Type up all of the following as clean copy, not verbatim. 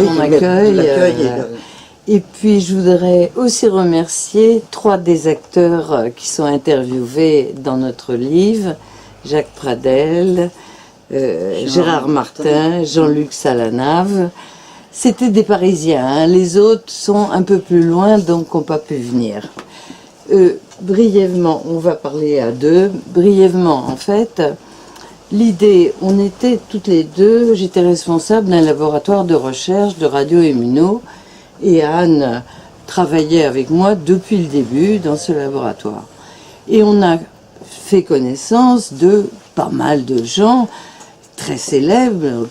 ton accueil. Et puis, je voudrais aussi remercier 3 des acteurs qui sont interviewés dans notre livre. Jacques Pradel, Gérard Martin, Jean-Luc Salanave. C'était des Parisiens, hein. Les autres sont un peu plus loin, donc n'ont pas pu venir. Brièvement, on va parler à 2. Brièvement, en fait, l'idée, on était toutes les 2, j'étais responsable d'un laboratoire de recherche de radio-immuno, et Anne travaillait avec moi depuis le début dans ce laboratoire. Et on a fait connaissance de pas mal de gens très célèbres,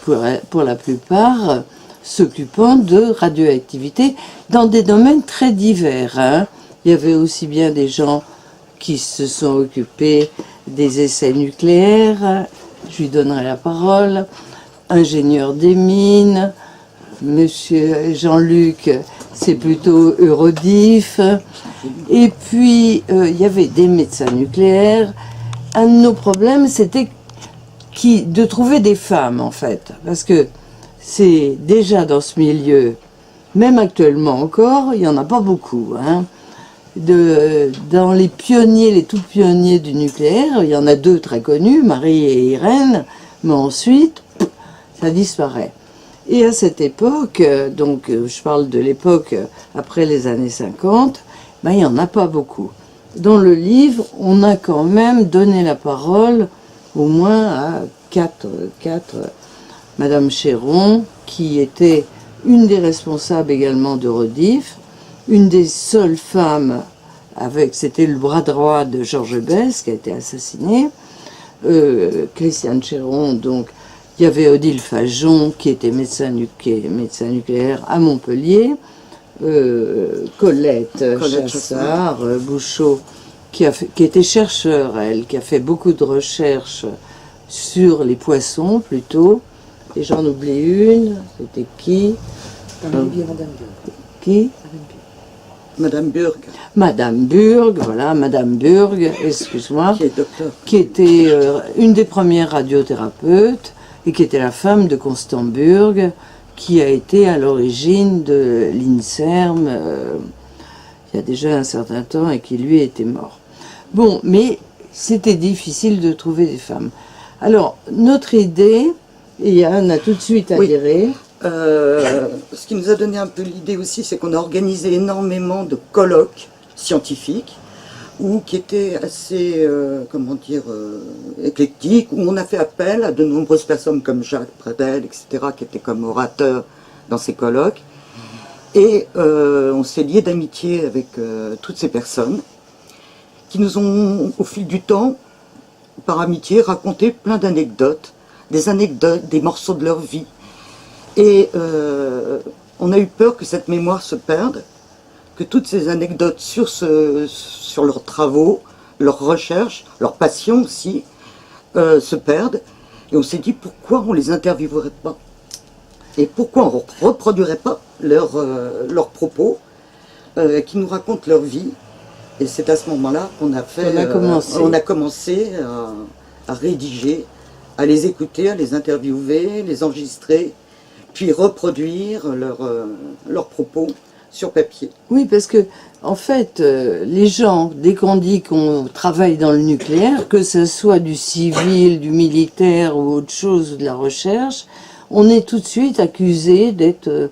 pour la plupart, s'occupant de radioactivité dans des domaines très divers. Hein. Il y avait aussi bien des gens qui se sont occupés des essais nucléaires, je lui donnerai la parole, ingénieur des mines, Monsieur Jean-Luc, c'est plutôt Eurodif. Et puis, il y avait des médecins nucléaires. Un de nos problèmes, c'était de trouver des femmes, en fait. Parce que c'est déjà dans ce milieu, même actuellement encore, il n'y en a pas beaucoup. Hein. Dans les pionniers, les tout pionniers du nucléaire, il y en a 2 très connus, Marie et Irène, mais ensuite, ça disparaît. Et à cette époque, donc je parle de l'époque après les années 50, ben, il n'y en a pas beaucoup. Dans le livre, on a quand même donné la parole au moins à 4 Madame Chéron, qui était une des responsables également de Rodif, une des seules femmes, c'était le bras droit de Georges Besse qui a été assassiné, Christiane Chéron, donc. Il y avait Odile Fajon, qui était médecin nucléaire à Montpellier, Colette Chassard, Bouchot, qui était chercheur, elle, qui a fait beaucoup de recherches sur les poissons, plutôt. Et j'en oublie une, c'était qui Madame Burg. Qui Madame Burg. Madame Burg, voilà, Madame Burg, excuse-moi, qui était une des premières radiothérapeutes, et qui était la femme de Constant Burg, qui a été à l'origine de l'INSERM il y a déjà un certain temps et qui lui était mort. Bon, mais c'était difficile de trouver des femmes. Alors, notre idée, et Anne a tout de suite adhéré. Ce qui nous a donné un peu l'idée aussi, c'est qu'on a organisé énormément de colloques scientifiques, ou qui étaient assez, éclectiques, où on a fait appel à de nombreuses personnes comme Jacques Pradel, etc., qui étaient comme orateurs dans ces colloques. Et on s'est lié d'amitié avec toutes ces personnes, qui nous ont, au fil du temps, par amitié, raconté plein d'anecdotes, des morceaux de leur vie. Et on a eu peur que cette mémoire se perde, que toutes ces anecdotes sur leurs travaux, leurs recherches, leurs passions aussi, se perdent. Et on s'est dit, pourquoi on les interviewerait pas? Et pourquoi on ne reproduirait pas leurs propos, qui nous racontent leur vie? Et c'est à ce moment-là qu'on a commencé à rédiger, à les écouter, à les interviewer, les enregistrer, puis reproduire leurs propos sur papier. Oui, parce que, en fait, les gens, dès qu'on dit qu'on travaille dans le nucléaire, que ce soit du civil, du militaire ou autre chose, de la recherche, on est tout de suite accusé d'être,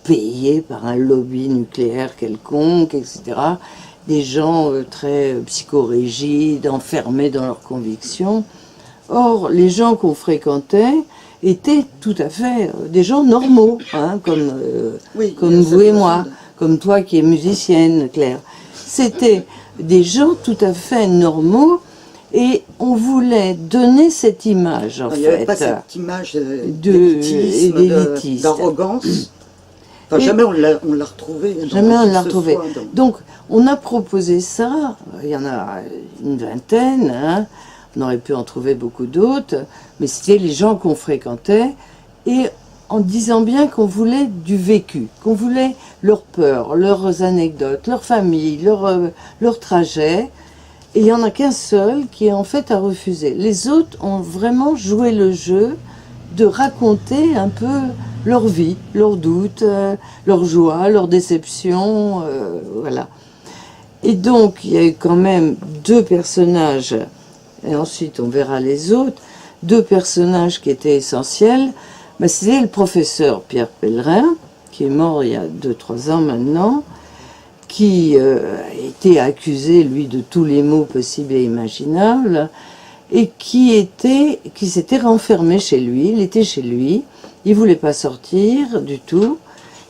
payé par un lobby nucléaire quelconque, etc. Des gens très psychorigides, enfermés dans leurs convictions. Or, les gens qu'on fréquentait étaient tout à fait des gens normaux, hein, comme vous et moi, comme toi qui es musicienne, Claire. C'était des gens tout à fait normaux et on voulait donner cette image, en fait. Il n'y avait pas cette image d'élitisme, d'arrogance. Enfin, jamais on l'a retrouvé. Jamais on l'a retrouvé. Donc, on a proposé ça, il y en a une vingtaine, hein. On aurait pu en trouver beaucoup d'autres, mais c'était les gens qu'on fréquentait, et en disant bien qu'on voulait du vécu, qu'on voulait leurs peurs, leurs anecdotes, leur famille, leur trajet, et il n'y en a qu'un seul qui en fait a refusé. Les autres ont vraiment joué le jeu, de raconter un peu leur vie, leurs doutes, leurs joies, leurs déceptions, voilà. Et donc, il y a eu quand même 2 personnages, et ensuite on verra les autres, 2 personnages qui étaient essentiels. Ben, c'était le professeur Pierre Pellerin, qui est mort il y a 2-3 ans maintenant, qui était accusé, lui, de tous les maux possibles et imaginables, et qui s'était renfermé chez lui. Il était chez lui, il voulait pas sortir du tout,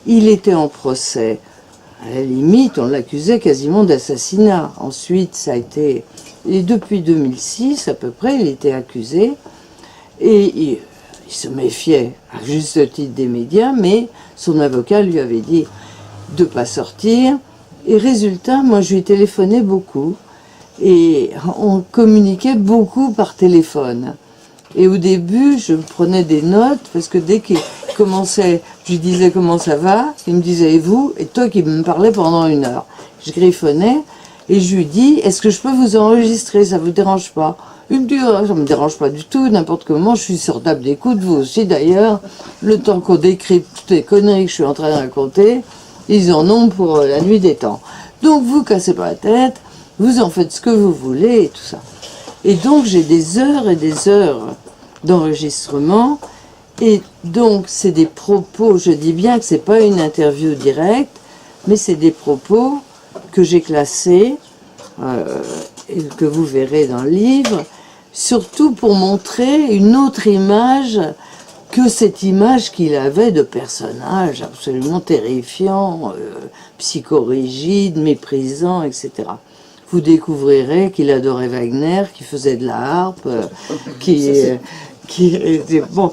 il était en procès. À la limite, on l'accusait quasiment d'assassinat. Ensuite, ça a été... Et depuis 2006, à peu près, il était accusé, et il se méfiait, à juste titre, des médias, mais son avocat lui avait dit de pas sortir. Et résultat, moi, je lui téléphonais beaucoup. Et on communiquait beaucoup par téléphone. Et au début, je prenais des notes, parce que dès qu'il commençait, je lui disais comment ça va, il me disait et vous, et toi qui me parlais pendant 1 heure. Je griffonnais, et je lui dis, est-ce que je peux vous enregistrer, ça vous dérange pas? Il me dit, oh, ça me dérange pas du tout, n'importe comment, je suis sur table d'écoute, vous aussi d'ailleurs, le temps qu'on décrypte toutes les conneries que je suis en train de raconter, ils en ont pour la nuit des temps. Donc vous cassez pas la tête, vous en faites ce que vous voulez et tout ça. Et donc j'ai des heures et des heures d'enregistrement, et donc c'est des propos, je dis bien que c'est pas une interview directe, mais c'est des propos que j'ai classés, et que vous verrez dans le livre, surtout pour montrer une autre image que cette image qu'il avait de personnage absolument terrifiant, psychorigide, méprisant, etc. Vous découvrirez qu'il adorait Wagner, qu'il faisait de la harpe, qui était bon.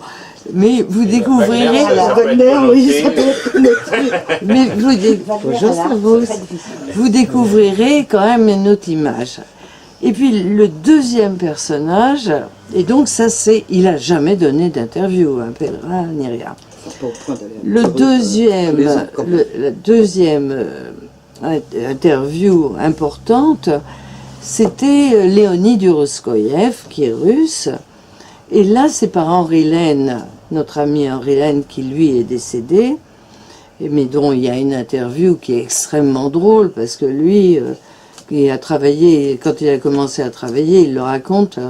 Mais vous découvrirez Wagner, oui, ça peut mais vous découvrirez quand même une autre image. Et puis le deuxième personnage, et donc ça c'est, il a jamais donné d'interview, un Pellerin ni rien. La deuxième interview importante, c'était Léonid Uroskoïev, qui est russe. Et là, c'est par Henri Lehn, notre ami Henri Lehn, qui lui est décédé, mais dont il y a une interview qui est extrêmement drôle, parce que lui, il a travaillé, quand il a commencé à travailler, il le raconte,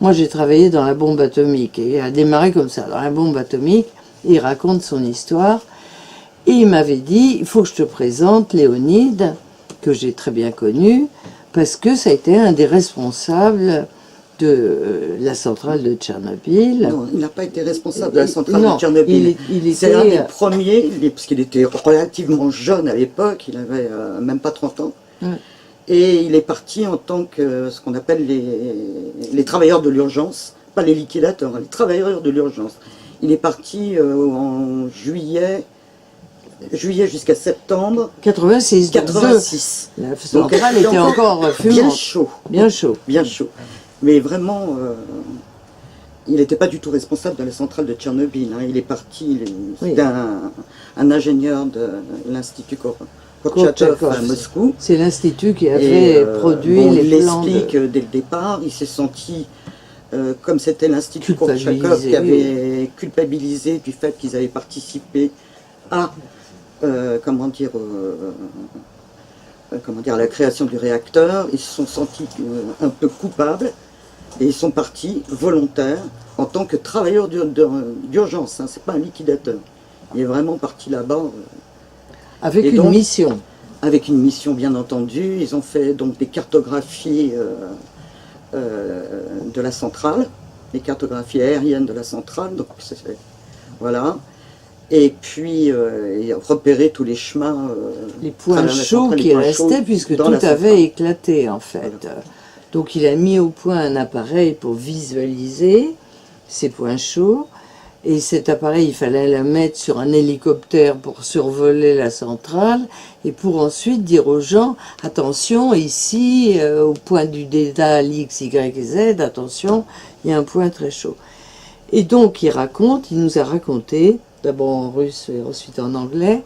moi j'ai travaillé dans la bombe atomique, et il a démarré comme ça, dans la bombe atomique, et il raconte son histoire, et il m'avait dit, il faut que je te présente Léonide, que j'ai très bien connu, parce que ça a été un des responsables de la centrale de Tchernobyl. Non, il n'a pas été responsable de la centrale de Tchernobyl. C'est un des premiers, parce qu'il était relativement jeune à l'époque, il avait même pas 30 ans. Et il est parti en tant que ce qu'on appelle les travailleurs de l'urgence, pas les liquidateurs, les travailleurs de l'urgence. Il est parti en juillet jusqu'à septembre 86. 86. La centrale était encore fumante. Bien chaud. Bien chaud. Bien chaud. Mais vraiment, il n'était pas du tout responsable de la centrale de Tchernobyl. Hein. Il est parti, c'était un ingénieur de l'Institut Kurchatov à Moscou. C'est l'institut qui avait produit les plans. Il explique dès le départ, il s'est senti, comme c'était l'Institut Kurchatov qui avait culpabilisé du fait qu'ils avaient participé à, à la création du réacteur, ils se sont sentis un peu coupables. Et ils sont partis volontaires en tant que travailleurs d'urgence. Hein, c'est pas un liquidateur. Il est vraiment parti là-bas. Avec une mission. Avec une mission, bien entendu. Ils ont fait donc des cartographies de la centrale, des cartographies aériennes de la centrale. Donc voilà. Et puis repérer tous les chemins. Les points chauds qui restaient, puisque tout avait éclaté en fait. Voilà. Donc il a mis au point un appareil pour visualiser ces points chauds. Et cet appareil, il fallait le mettre sur un hélicoptère pour survoler la centrale. Et pour ensuite dire aux gens, attention, ici, au point du dédale X, Y et Z, attention, il y a un point très chaud. Et donc il nous a raconté, d'abord en russe et ensuite en anglais,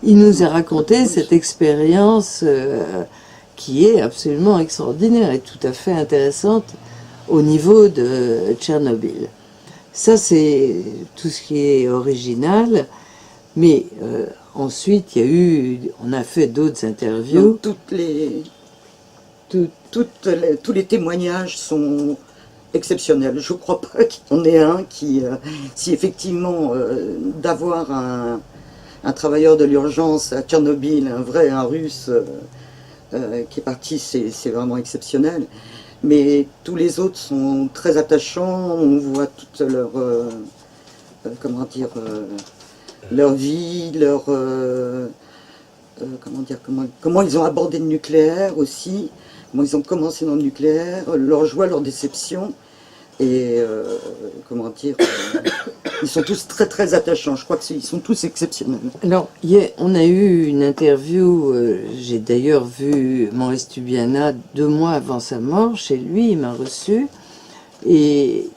il nous a raconté cette expérience qui est absolument extraordinaire et tout à fait intéressante au niveau de Tchernobyl. Ça, c'est tout ce qui est original. Mais ensuite, on a fait d'autres interviews. Donc, tous les témoignages sont exceptionnels. Je ne crois pas qu'il y en ait un qui, si effectivement, d'avoir un travailleur de l'urgence à Tchernobyl, un russe qui est parti, c'est vraiment exceptionnel. Mais tous les autres sont très attachants, on voit toute leur, leur vie, comment ils ont abordé le nucléaire aussi, comment ils ont commencé dans le nucléaire, leur joie, leur déception. Et ils sont tous très très attachants, je crois qu'ils sont tous exceptionnels. Alors, on a eu une interview, j'ai d'ailleurs vu Maurice Tubiana 2 mois avant sa mort, chez lui, il m'a reçu, et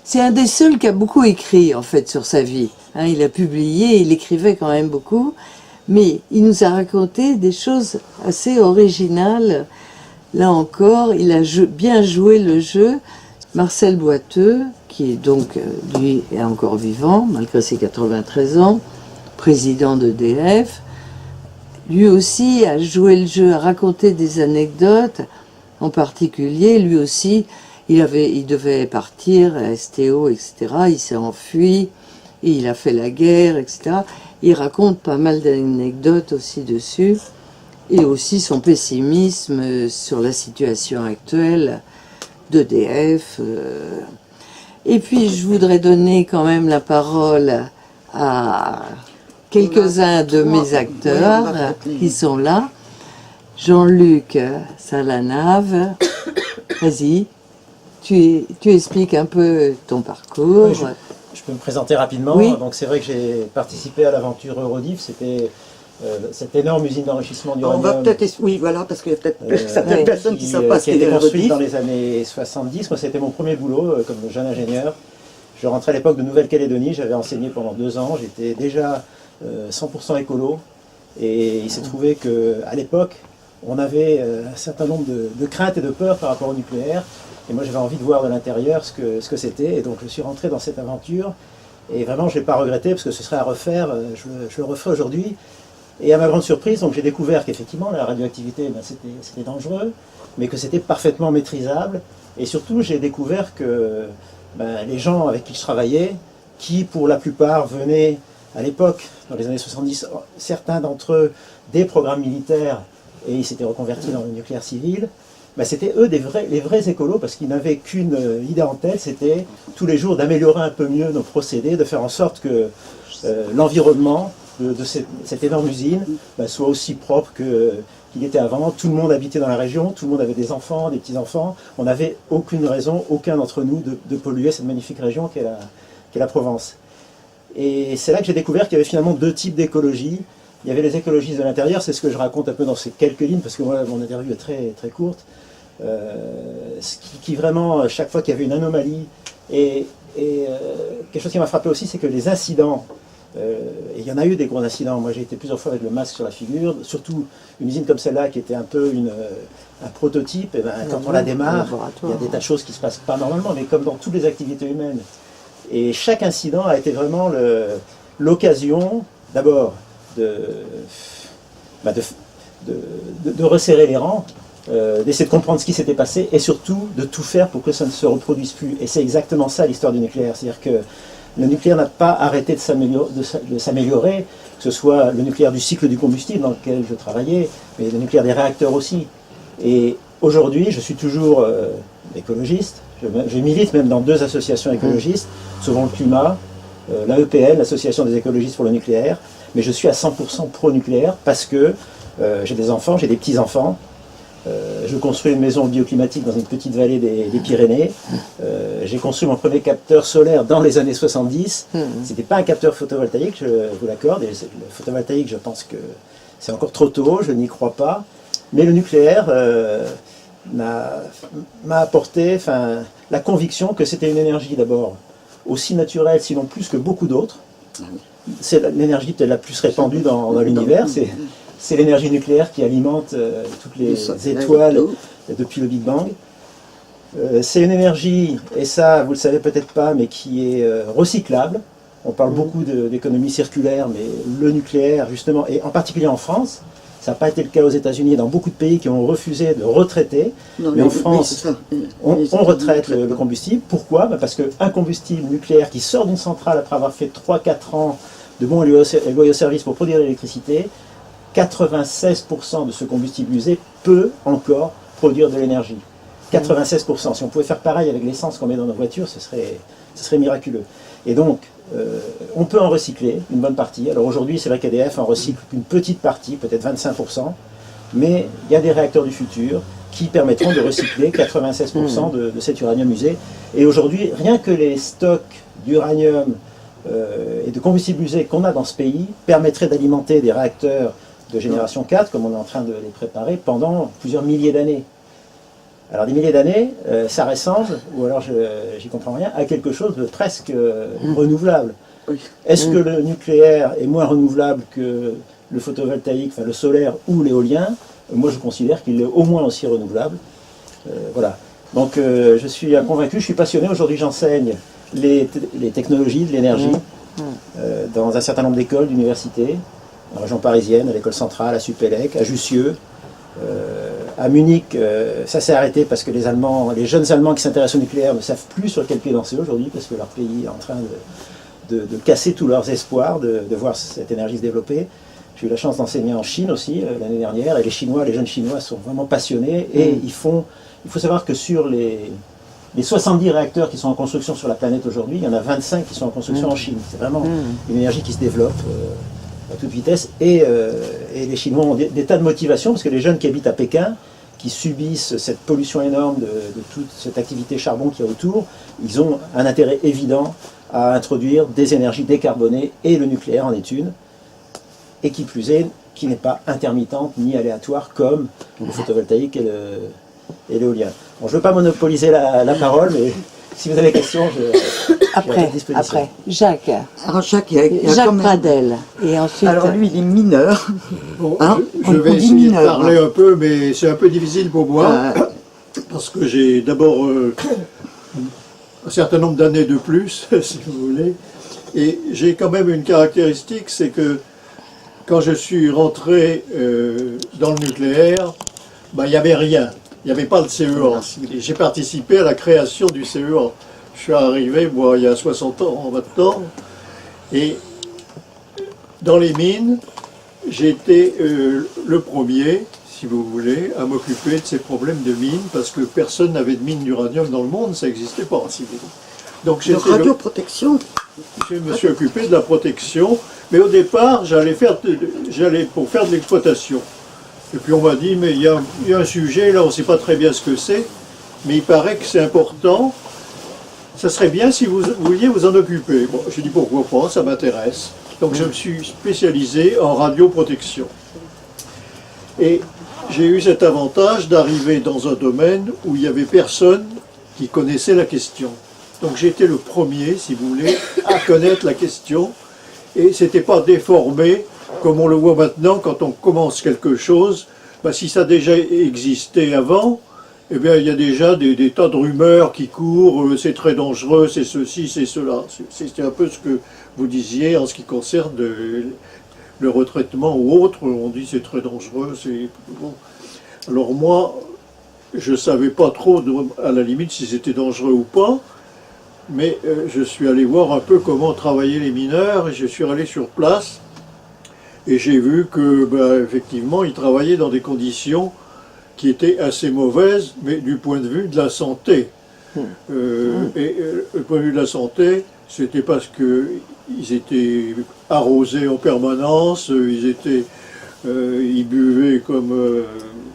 c'est un des seuls qui a beaucoup écrit en fait sur sa vie. Hein, il a publié, il écrivait quand même beaucoup, mais il nous a raconté des choses assez originales. Là encore, il a bien joué le jeu. Marcel Boiteux, qui est donc, lui, est encore vivant, malgré ses 93 ans, président d'EDF, lui aussi a joué le jeu, a raconté des anecdotes, en particulier, lui aussi, il devait partir à STO, etc., il s'est enfui, et il a fait la guerre, etc. Il raconte pas mal d'anecdotes aussi dessus, et aussi son pessimisme sur la situation actuelle d'EDF. Et puis je voudrais donner quand même la parole à quelques-uns de mes acteurs qui sont là. Jean-Luc Salanave, vas-y, tu expliques un peu ton parcours. Oui, je peux me présenter rapidement. Oui. Donc c'est vrai que j'ai participé à l'aventure Eurodif, c'était cette énorme usine d'enrichissement d'uranium. On va peut-être, oui, voilà, parce qu'il y a peut-être certaines personnes qui ne savent pas ce qui a été construite Eurodif. dans les années 70. Moi, c'était mon premier boulot comme jeune ingénieur. Je rentrais à l'époque de Nouvelle-Calédonie, j'avais enseigné pendant 2 ans, j'étais déjà 100% écolo. Et il s'est trouvé qu'à l'époque, on avait un certain nombre de craintes et de peurs par rapport au nucléaire. Et moi, j'avais envie de voir de l'intérieur ce que c'était. Et donc, je suis rentré dans cette aventure. Et vraiment, je ne l'ai pas regretté parce que ce serait à refaire. Je le referai aujourd'hui. Et à ma grande surprise, donc j'ai découvert qu'effectivement la radioactivité, c'était dangereux, mais que c'était parfaitement maîtrisable. Et surtout, j'ai découvert que les gens avec qui je travaillais, qui pour la plupart venaient à l'époque, dans les années 70, certains d'entre eux des programmes militaires, et ils s'étaient reconvertis dans le nucléaire civil, c'était eux les vrais écolos, parce qu'ils n'avaient qu'une idée en tête, c'était tous les jours d'améliorer un peu mieux nos procédés, de faire en sorte que l'environnement de cette énorme usine soit aussi propre qu'il était avant. Tout le monde habitait dans la région, tout le monde avait des enfants, des petits-enfants. On n'avait aucune raison, aucun d'entre nous, de polluer cette magnifique région qu'est la Provence. Et c'est là que j'ai découvert qu'il y avait finalement 2 types d'écologie. Il y avait les écologistes de l'intérieur, c'est ce que je raconte un peu dans ces quelques lignes, parce que moi, mon interview est très, très courte, qui vraiment, chaque fois qu'il y avait une anomalie, et quelque chose qui m'a frappé aussi, c'est que les incidents, et il y en a eu des gros incidents. Moi j'ai été plusieurs fois avec le masque sur la figure, surtout une usine comme celle-là qui était un peu un prototype, et quand on la démarre, il y a des tas de choses qui ne se passent pas normalement, mais comme dans toutes les activités humaines. Et chaque incident a été vraiment l'occasion, d'abord, de resserrer les rangs, d'essayer de comprendre ce qui s'était passé, et surtout de tout faire pour que ça ne se reproduise plus. Et c'est exactement ça l'histoire du nucléaire, c'est-à-dire que le nucléaire n'a pas arrêté de s'améliorer, que ce soit le nucléaire du cycle du combustible dans lequel je travaillais, mais le nucléaire des réacteurs aussi. Et aujourd'hui, je suis toujours écologiste, je milite même dans 2 associations écologistes, Sauvons le climat, l'AEPN, l'Association des écologistes pour le nucléaire, mais je suis à 100% pro-nucléaire parce que j'ai des enfants, j'ai des petits-enfants. Je construis une maison bioclimatique dans une petite vallée des Pyrénées. J'ai construit mon premier capteur solaire dans les années 70. C'était pas un capteur photovoltaïque, je vous l'accorde. Et le photovoltaïque, je pense que c'est encore trop tôt, je n'y crois pas. Mais le nucléaire m'a apporté la conviction que c'était une énergie d'abord aussi naturelle, sinon plus que beaucoup d'autres. C'est l'énergie peut-être la plus répandue dans l'univers. C'est l'énergie nucléaire qui alimente toutes les étoiles depuis le Big Bang. C'est une énergie, et ça vous le savez peut-être pas, mais qui est recyclable. On parle beaucoup d'économie circulaire, mais le nucléaire justement, et en particulier en France, ça n'a pas été le cas aux États-Unis et dans beaucoup de pays qui ont refusé de retraiter. Non, mais en France, on retraite le pas. combustible. Pourquoi? Parce qu'un combustible nucléaire qui sort d'une centrale après avoir fait 3-4 ans de bons et loyaux services pour produire de l'électricité, 96% de ce combustible usé peut encore produire de l'énergie. 96%. Si on pouvait faire pareil avec l'essence qu'on met dans nos voitures, ce serait miraculeux. Et donc, on peut en recycler une bonne partie. Alors aujourd'hui, c'est vrai qu'EDF en recycle une petite partie, peut-être 25%, mais il y a des réacteurs du futur qui permettront de recycler 96% de cet uranium usé. Et aujourd'hui, rien que les stocks d'uranium et de combustible usé qu'on a dans ce pays permettraient d'alimenter des réacteurs de génération 4, comme on est en train de les préparer, pendant plusieurs milliers d'années. Alors des milliers d'années, ça ressemble, ou alors j'y comprends rien, à quelque chose de presque renouvelable. Oui. Est-ce que le nucléaire est moins renouvelable que le photovoltaïque, enfin le solaire ou l'éolien? Moi je considère qu'il est au moins aussi renouvelable. Voilà. Donc je suis convaincu, je suis passionné. Aujourd'hui j'enseigne les technologies de l'énergie dans un certain nombre d'écoles, d'universités, en région parisienne, à l'école centrale, à Supélec, à Jussieu. À Munich, ça s'est arrêté parce que les jeunes Allemands qui s'intéressent au nucléaire ne savent plus sur quel pied danser aujourd'hui parce que leur pays est en train de casser tous leurs espoirs de voir cette énergie se développer. J'ai eu la chance d'enseigner en Chine aussi l'année dernière et les jeunes Chinois sont vraiment passionnés et il faut savoir que sur les 70 réacteurs qui sont en construction sur la planète aujourd'hui, il y en a 25 qui sont en construction en Chine. C'est vraiment une énergie qui se développe à toute vitesse, et les Chinois ont des tas de motivations, parce que les jeunes qui habitent à Pékin, qui subissent cette pollution énorme de toute cette activité charbon qu'il y a autour, ils ont un intérêt évident à introduire des énergies décarbonées, et le nucléaire en est une, et qui plus est, qui n'est pas intermittente ni aléatoire comme le photovoltaïque et l'éolien. Bon, je ne veux pas monopoliser la parole, mais si vous avez des questions, je suis à votre disposition. Après, Jacques. Alors Jacques, il y a Jacques quand même... Pradel. Et ensuite. Alors lui, il est mineur. Bon, Hein, je vais on dit essayer de mineur, parler un peu, mais c'est un peu difficile pour moi, parce que j'ai d'abord un certain nombre d'années de plus, si vous voulez, et j'ai quand même une caractéristique, c'est que quand je suis rentré dans le nucléaire, ben, il n'y avait rien, il n'y avait pas de CEA. J'ai participé à la création du CEA. Je suis arrivé, moi, il y a 60 ans maintenant, et dans les mines, j'ai été le premier, si vous voulez, à m'occuper de ces problèmes de mines, parce que personne n'avait de mine d'uranium dans le monde, ça n'existait pas, si vous voulez. Donc De radioprotection. je me suis occupé de la protection, mais au départ, j'allais pour faire de l'exploitation. Et puis on m'a dit, mais il y a un sujet, là, on ne sait pas très bien ce que c'est, mais il paraît que c'est important. Ça serait bien si vous vouliez vous en occuper. Bon, j'ai dit pourquoi pas, ça m'intéresse. Donc je me suis spécialisé en radioprotection. Et j'ai eu cet avantage d'arriver dans un domaine où il n'y avait personne qui connaissait la question. Donc j'étais le premier, si vous voulez, à connaître la question. Et ce n'était pas déformé, comme on le voit maintenant, quand on commence quelque chose. Ben, si ça a déjà existé avant, eh bien, il y a déjà des tas de rumeurs qui courent, c'est très dangereux, c'est ceci, c'est cela. C'est un peu ce que vous disiez en ce qui concerne le retraitement ou autre. On dit c'est très dangereux, c'est bon. Alors moi, je ne savais pas trop, à la limite, si c'était dangereux ou pas, mais je suis allé voir un peu comment travaillaient les mineurs, et je suis allé sur place, et j'ai vu que, ben, effectivement, ils travaillaient dans des conditions qui était assez mauvaise, mais du point de vue de la santé. Et le point de vue de la santé, c'était parce qu'ils étaient arrosés en permanence, ils buvaient comme...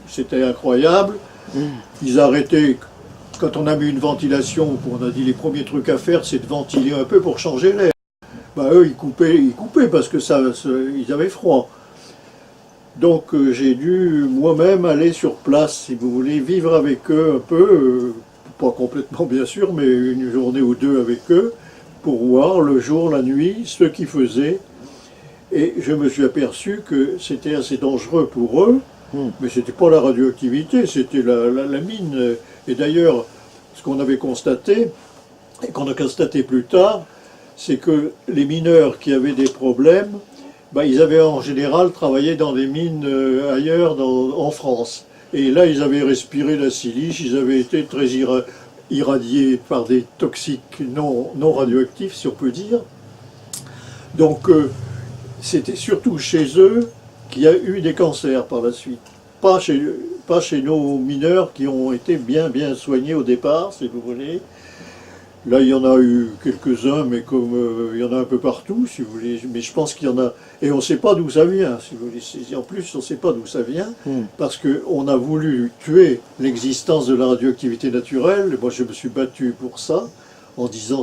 c'était incroyable. Ils arrêtaient, quand on a mis une ventilation, on a dit les premiers trucs à faire, c'est de ventiler un peu pour changer l'air. Ben, eux, ils coupaient parce que ils avaient froid. Donc j'ai dû moi-même aller sur place, si vous voulez, vivre avec eux un peu, pas complètement bien sûr, mais une journée ou deux avec eux, pour voir le jour, la nuit, ce qu'ils faisaient. Et je me suis aperçu que c'était assez dangereux pour eux, mais c'était pas la radioactivité, c'était la mine. Et d'ailleurs, ce qu'on avait constaté, et qu'on a constaté plus tard, c'est que les mineurs qui avaient des problèmes, ben, ils avaient en général travaillé dans des mines ailleurs en France. Et là, ils avaient respiré la silice, ils avaient été très irradiés par des toxiques non radioactifs, si on peut dire. Donc, c'était surtout chez eux qu'il y a eu des cancers par la suite. Pas chez nos mineurs qui ont été bien soignés au départ, si vous voulez. Là, il y en a eu quelques-uns, mais comme il y en a un peu partout, si vous voulez. Mais je pense qu'il y en a... Et on ne sait pas d'où ça vient, si vous voulez. En plus, on ne sait pas d'où ça vient, parce qu'on a voulu tuer l'existence de la radioactivité naturelle. Moi, je me suis battu pour ça, en disant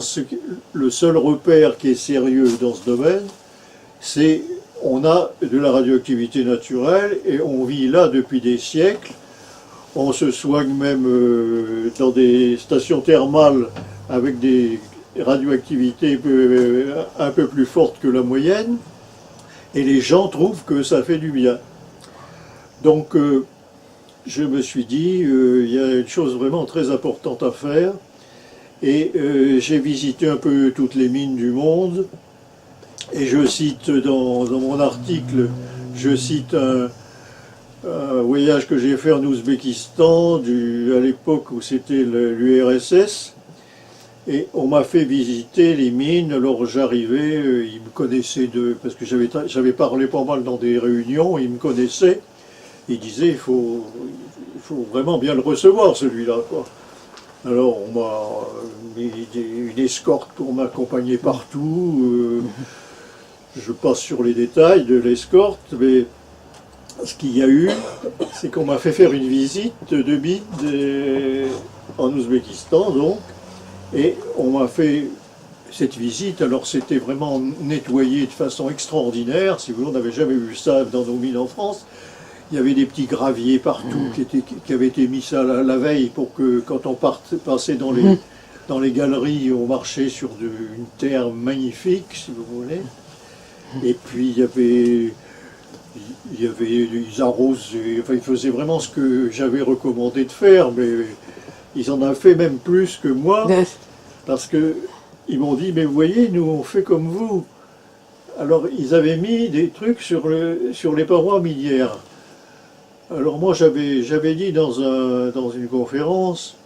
le seul repère qui est sérieux dans ce domaine, c'est on a de la radioactivité naturelle, et on vit là depuis des siècles. On se soigne même dans des stations thermales avec des radioactivités un peu plus fortes que la moyenne, et les gens trouvent que ça fait du bien. Donc je me suis dit, il y a une chose vraiment très importante à faire, et j'ai visité un peu toutes les mines du monde, et je cite dans mon article, je cite un voyage que j'ai fait en Ouzbékistan, à l'époque où c'était l'URSS, et on m'a fait visiter les mines. Alors j'arrivais, ils me connaissaient parce que j'avais parlé pas mal dans des réunions, ils me connaissaient, ils disaient il faut vraiment bien le recevoir celui-là, quoi. Alors on m'a mis une escorte pour m'accompagner partout, je passe sur les détails de l'escorte, mais ce qu'il y a eu, c'est qu'on m'a fait faire une visite de mines en Ouzbékistan, donc, et on m'a fait cette visite. Alors c'était vraiment nettoyé de façon extraordinaire, si vous voulez, on n'avait jamais vu ça dans nos mines en France. Il y avait des petits graviers partout qui avaient été mis ça la veille pour que quand on passait dans les galeries, on marchait sur une terre magnifique, si vous voulez. Et puis ils arrosaient, enfin ils faisaient vraiment ce que j'avais recommandé de faire, mais ils en ont fait même plus que moi, parce que ils m'ont dit, mais vous voyez, nous on fait comme vous. Alors ils avaient mis des trucs sur les parois minières. Alors moi j'avais dit dans une conférence,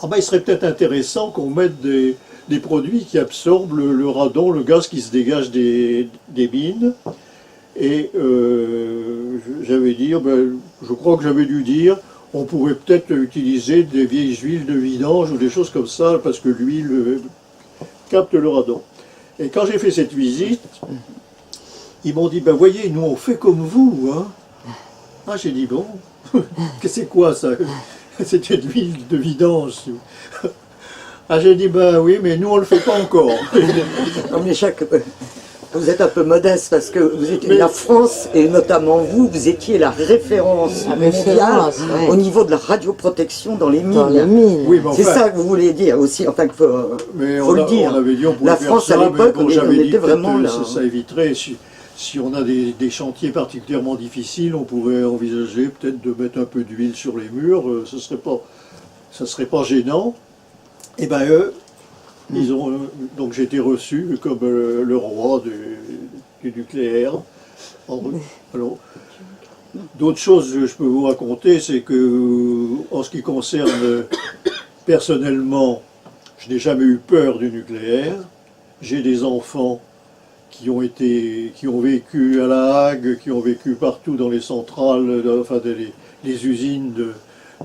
ah ben, il serait peut-être intéressant qu'on mette des produits qui absorbent le radon, le gaz qui se dégage des mines. Et j'avais dit, ben, je crois que j'avais dû dire, on pourrait peut-être utiliser des vieilles huiles de vidange ou des choses comme ça, parce que l'huile capte le radon. Et quand j'ai fait cette visite, ils m'ont dit, ben voyez, nous on fait comme vous, hein. Ah, j'ai dit, bon, c'est quoi ça? C'était de l'huile de vidange. Ah, j'ai dit, ben oui, mais nous on le fait pas encore. Non mais vous êtes un peu modeste parce que vous étiez la France, et notamment vous étiez la référence mondiale au niveau de la radioprotection dans les mines. Dans les mines. Oui, mais enfin, c'est ça que vous voulez dire aussi, enfin, faut le dire. On avait dit, on pouvait la faire France ça, à l'époque, bon, on était vraiment là. Ça éviterait, si on a des chantiers particulièrement difficiles, on pourrait envisager peut-être de mettre un peu d'huile sur les murs, ça serait pas gênant. Et ben eux, donc j'ai été reçu comme le roi du nucléaire. Alors, d'autres choses que je peux vous raconter, c'est que en ce qui concerne personnellement, je n'ai jamais eu peur du nucléaire. J'ai des enfants qui ont vécu à La Hague, qui ont vécu partout dans les centrales, enfin les usines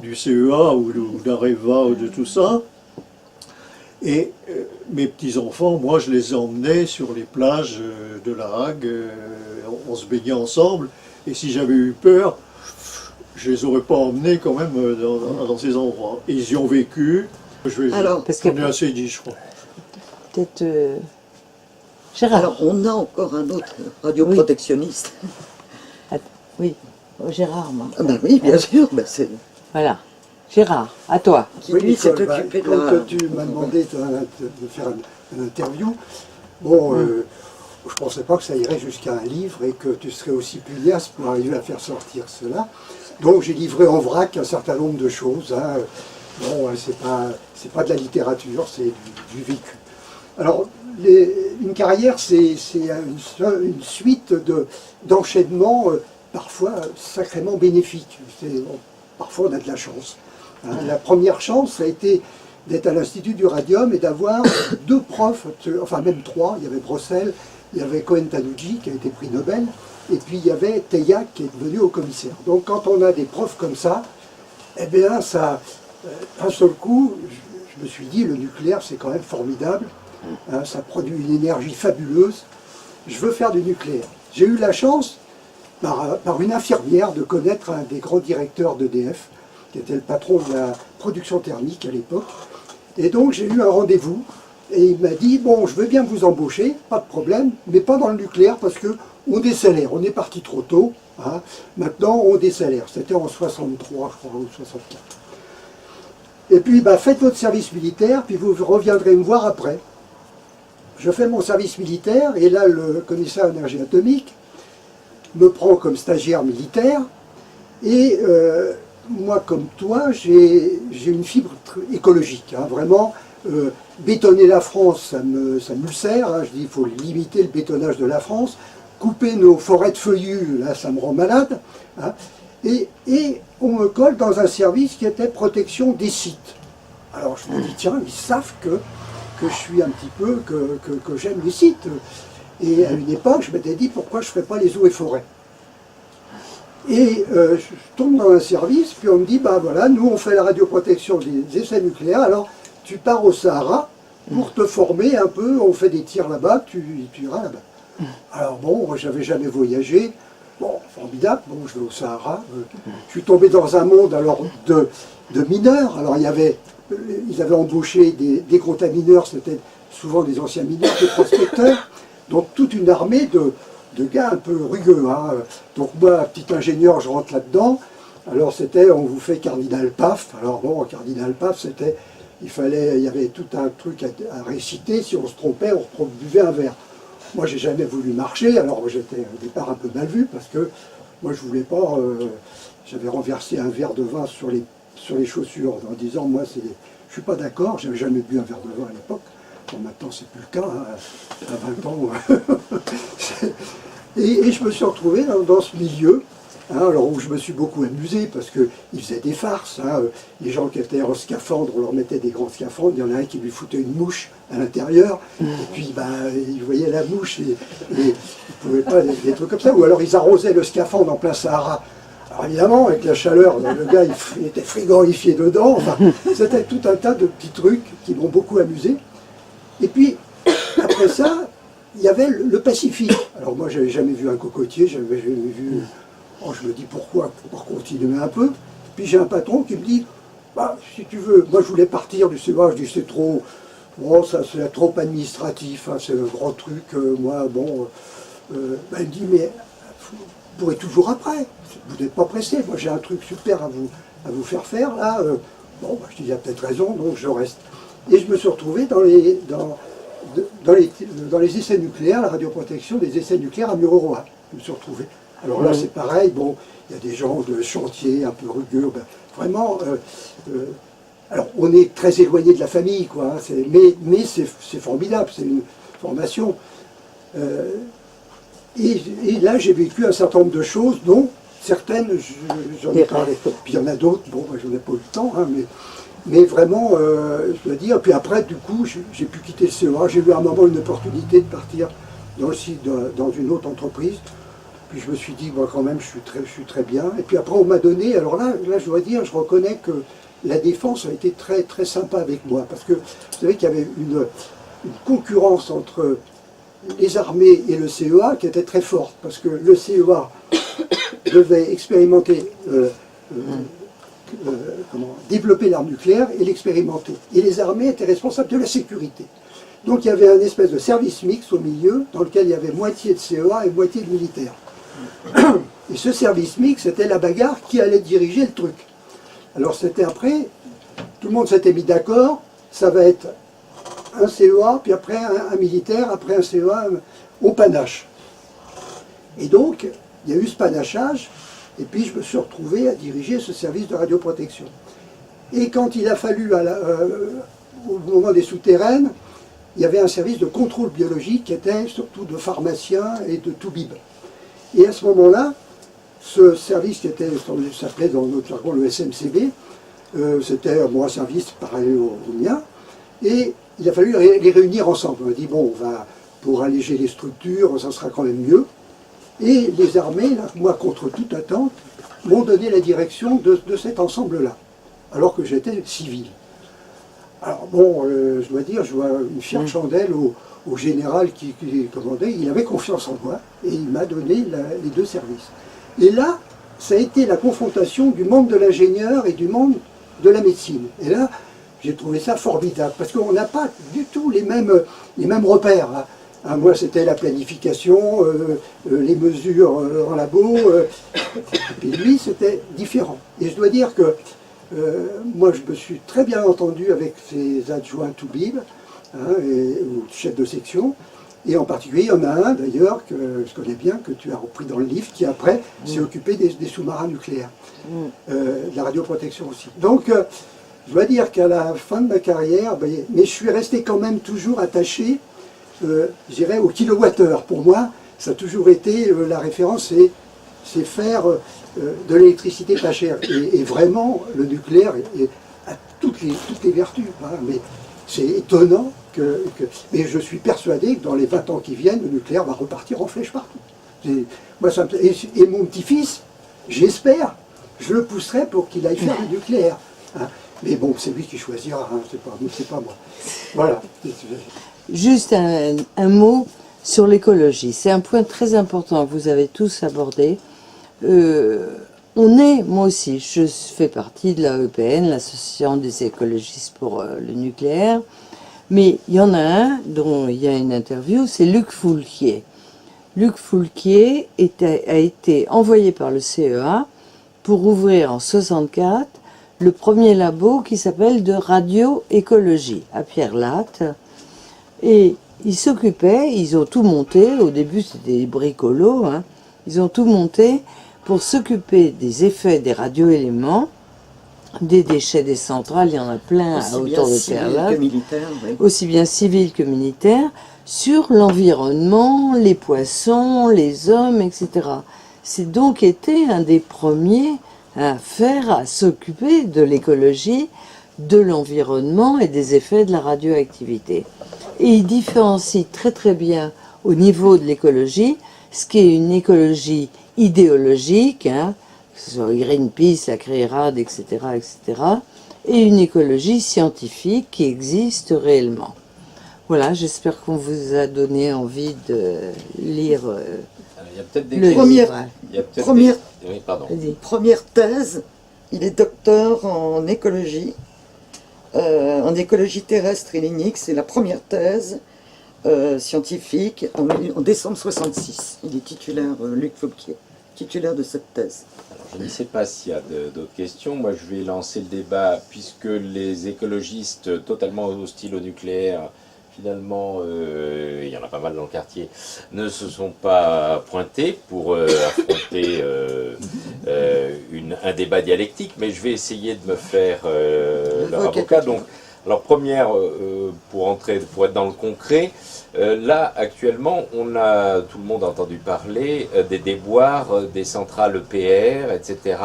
du CEA ou d'Areva ou de tout ça. Et mes petits-enfants, moi je les emmenais sur les plages de La Hague, on se baignait ensemble, et si j'avais eu peur, je les aurais pas emmenés quand même dans ces endroits. Et ils y ont vécu, Alors, on est assez dit, je crois. Peut-être Gérard. Alors, on a encore un autre radioprotectionniste. Oui, Gérard, moi. Ah ben oui, bien sûr, ben Voilà. Gérard, à toi. qui lui s'est occupé de quand la... tu m'as demandé de faire une interview, bon, je ne pensais pas que ça irait jusqu'à un livre et que tu serais aussi pugnace pour arriver à faire sortir cela. Donc j'ai livré en vrac un certain nombre de choses. Hein. Bon, c'est pas de la littérature, c'est du vécu. Alors, une carrière, c'est une suite d'enchaînements parfois sacrément bénéfiques. Bon, parfois, on a de la chance. Hein. La première chance, ça a été d'être à l'Institut du Radium et d'avoir 2 profs, enfin même 3. Il y avait Brossel, il y avait Cohen Tanouji qui a été prix Nobel, et puis il y avait Teillac qui est devenu haut commissaire. Donc quand on a des profs comme ça, eh bien ça, d'un seul coup, je me suis dit, le nucléaire c'est quand même formidable, hein, ça produit une énergie fabuleuse, je veux faire du nucléaire. J'ai eu la chance, par une infirmière, de connaître un des grands directeurs d'EDF, qui était le patron de la production thermique à l'époque. Et donc j'ai eu un rendez-vous, et il m'a dit, bon, je veux bien vous embaucher, pas de problème, mais pas dans le nucléaire, parce qu'on désalaire, on est parti trop tôt, hein. Maintenant on désalaire. C'était en 63, je crois, ou 64. Et puis, faites votre service militaire, puis vous reviendrez me voir après. Je fais mon service militaire, et là, le commissaire à l'énergie atomique me prend comme stagiaire militaire, et moi, comme toi, j'ai une fibre écologique, hein, vraiment. Bétonner la France, ça m'ulcère, hein, je dis il faut limiter le bétonnage de la France, couper nos forêts de feuillus, là ça me rend malade, hein, et on me colle dans un service qui était protection des sites. Alors je me dis tiens, ils savent que je suis un petit peu, que j'aime les sites, et à une époque je m'étais dit pourquoi je ne ferais pas les eaux et forêts. Et je tombe dans un service, puis on me dit, voilà, nous on fait la radioprotection des essais nucléaires, alors tu pars au Sahara pour te former un peu, on fait des tirs là-bas, tu iras là-bas. Alors bon, moi j'avais jamais voyagé, bon, formidable, bon, je vais au Sahara, je suis tombé dans un monde alors de mineurs, alors ils avaient embauché des gros tas mineurs, c'était souvent des anciens mineurs, des prospecteurs, donc toute une armée de gars un peu rugueux. Hein. Donc moi, petit ingénieur, je rentre là-dedans. Alors c'était, on vous fait Cardinal Paf. Alors bon, Cardinal Paf, c'était, il y avait tout un truc à réciter. Si on se trompait, on buvait un verre. Moi, j'ai jamais voulu marcher. Alors j'étais au départ un peu mal vu parce que moi, je voulais pas. J'avais renversé un verre de vin sur les chaussures en disant, moi, je suis pas d'accord. J'avais jamais bu un verre de vin à l'époque. Bon, maintenant, c'est plus le cas, hein. À 20 ans. Et je me suis retrouvé dans ce milieu, hein, alors où je me suis beaucoup amusé, parce qu'ils faisaient des farces. Hein. Les gens qui étaient en scaphandre, on leur mettait des grands scaphandres, il y en a un qui lui foutait une mouche à l'intérieur, et puis il voyait la mouche, et ils ne pouvaient pas, des trucs comme ça. Ou alors ils arrosaient le scaphandre en plein Sahara. Alors évidemment, avec la chaleur, le gars il était frigorifié dedans. Enfin, c'était tout un tas de petits trucs qui m'ont beaucoup amusé. Et puis, après ça, il y avait le Pacifique. Alors moi, j'avais jamais vu un cocotier, j'avais jamais vu... Oh, je me dis, pourquoi continuer un peu? Puis j'ai un patron qui me dit, si tu veux, moi je voulais partir du CEA, je dis, c'est trop... Bon, ça c'est trop administratif, hein, c'est un grand truc, moi, bon... il me dit, mais vous pourrez toujours après, vous n'êtes pas pressé, moi j'ai un truc super à vous faire là. Bon, je dis, il y a peut-être raison, donc je reste. Et je me suis retrouvé dans les essais nucléaires, la radioprotection des essais nucléaires à Mururoa. Je me suis retrouvé. Alors là, c'est pareil, bon, il y a des gens de chantier un peu rugueux, vraiment, alors on est très éloigné de la famille, quoi, hein, mais c'est formidable, c'est une formation. Et là, j'ai vécu un certain nombre de choses, dont certaines, j'en ai parlé, puis il y en a d'autres, bon, je n'ai pas eu le temps, hein, mais vraiment, je dois dire, puis après, du coup, j'ai pu quitter le CEA, j'ai eu à un moment une opportunité de partir dans une autre entreprise, puis je me suis dit, moi quand même, je suis très bien, et puis après, on m'a donné, alors là, je dois dire, je reconnais que la défense a été très, très sympa avec moi, parce que vous savez qu'il y avait une concurrence entre les armées et le CEA qui était très forte, parce que le CEA devait expérimenter, développer l'arme nucléaire et l'expérimenter. Et les armées étaient responsables de la sécurité. Donc il y avait un espèce de service mixte au milieu, dans lequel il y avait moitié de CEA et moitié de militaires. Et ce service mixte, c'était la bagarre qui allait diriger le truc. Alors c'était après, tout le monde s'était mis d'accord, ça va être un CEA, puis après un militaire, après un CEA, on panache. Et donc, il y a eu ce panachage, et puis je me suis retrouvé à diriger ce service de radioprotection. Et quand il a fallu, au moment des souterraines, il y avait un service de contrôle biologique qui était surtout de pharmaciens et de toubibs. Et à ce moment-là, ce service qui s'appelait dans notre jargon le SMCB, c'était un service parallèle au mien, et il a fallu les réunir ensemble. On a dit, bon, pour alléger les structures, ça sera quand même mieux. Et les armées, là, moi, contre toute attente, m'ont donné la direction de cet ensemble-là, alors que j'étais civil. Alors bon, je dois dire, je vois une fière chandelle au général qui commandait, il avait confiance en moi, et il m'a donné les deux services. Et là, ça a été la confrontation du monde de l'ingénieur et du monde de la médecine. Et là, j'ai trouvé ça formidable, parce qu'on n'a pas du tout les mêmes repères. Hein. Moi, c'était la planification, les mesures en labo, et lui, c'était différent. Et je dois dire que moi, je me suis très bien entendu avec ses adjoints toubibs, ou chefs de section, et en particulier, il y en a un, d'ailleurs, que je connais bien, que tu as repris dans le livre, qui après s'est occupé des sous-marins nucléaires, de la radioprotection aussi. Donc, je dois dire qu'à la fin de ma carrière, mais je suis resté quand même toujours attaché, je dirais, au kilowattheure. Pour moi, ça a toujours été la référence, c'est faire de l'électricité pas chère. Et vraiment, le nucléaire a toutes les vertus. Hein, mais c'est étonnant mais je suis persuadé que dans les 20 ans qui viennent, le nucléaire va repartir en flèche partout. Moi, et mon petit-fils, j'espère, je le pousserai pour qu'il aille faire le nucléaire. Hein. Mais bon, c'est lui qui choisira, hein, c'est pas moi. Voilà. Juste un mot sur l'écologie. C'est un point très important que vous avez tous abordé. Moi aussi, je fais partie de la EPN, l'Association des écologistes pour le nucléaire, mais il y en a un dont il y a une interview, c'est Luc Foulquier. Luc Foulquier a été envoyé par le CEA pour ouvrir en 1964 le premier labo qui s'appelle de radioécologie à Pierre-Latte. Et ils ont tout monté, au début c'était des bricolos, hein, ils ont tout monté pour s'occuper des effets des radioéléments, des déchets des centrales, il y en a plein autour de Pierre-Latte, aussi bien civils que militaires, sur l'environnement, les poissons, les hommes, etc. C'est donc été un des premiers à s'occuper de l'écologie, de l'environnement et des effets de la radioactivité. Et il différencie très très bien au niveau de l'écologie, ce qui est une écologie idéologique, hein, que ce soit Greenpeace, la CRERAD, etc., etc., et une écologie scientifique qui existe réellement. Voilà, j'espère qu'on vous a donné envie de lire il y a peut-être des le livre. Première thèse, il est docteur en écologie terrestre et lignite. C'est la première thèse scientifique en décembre 66. Il est titulaire, Luc Foulquier, titulaire de cette thèse. Alors, je ne sais pas s'il y a d'autres questions. Moi, je vais lancer le débat, puisque les écologistes totalement hostiles au nucléaire, finalement, il y en a pas mal dans le quartier, ne se sont pas pointés pour affronter un débat dialectique, mais je vais essayer de me faire leur avocat. Donc, alors première, pour être dans le concret, là actuellement, tout le monde a entendu parler des déboires des centrales EPR, etc.,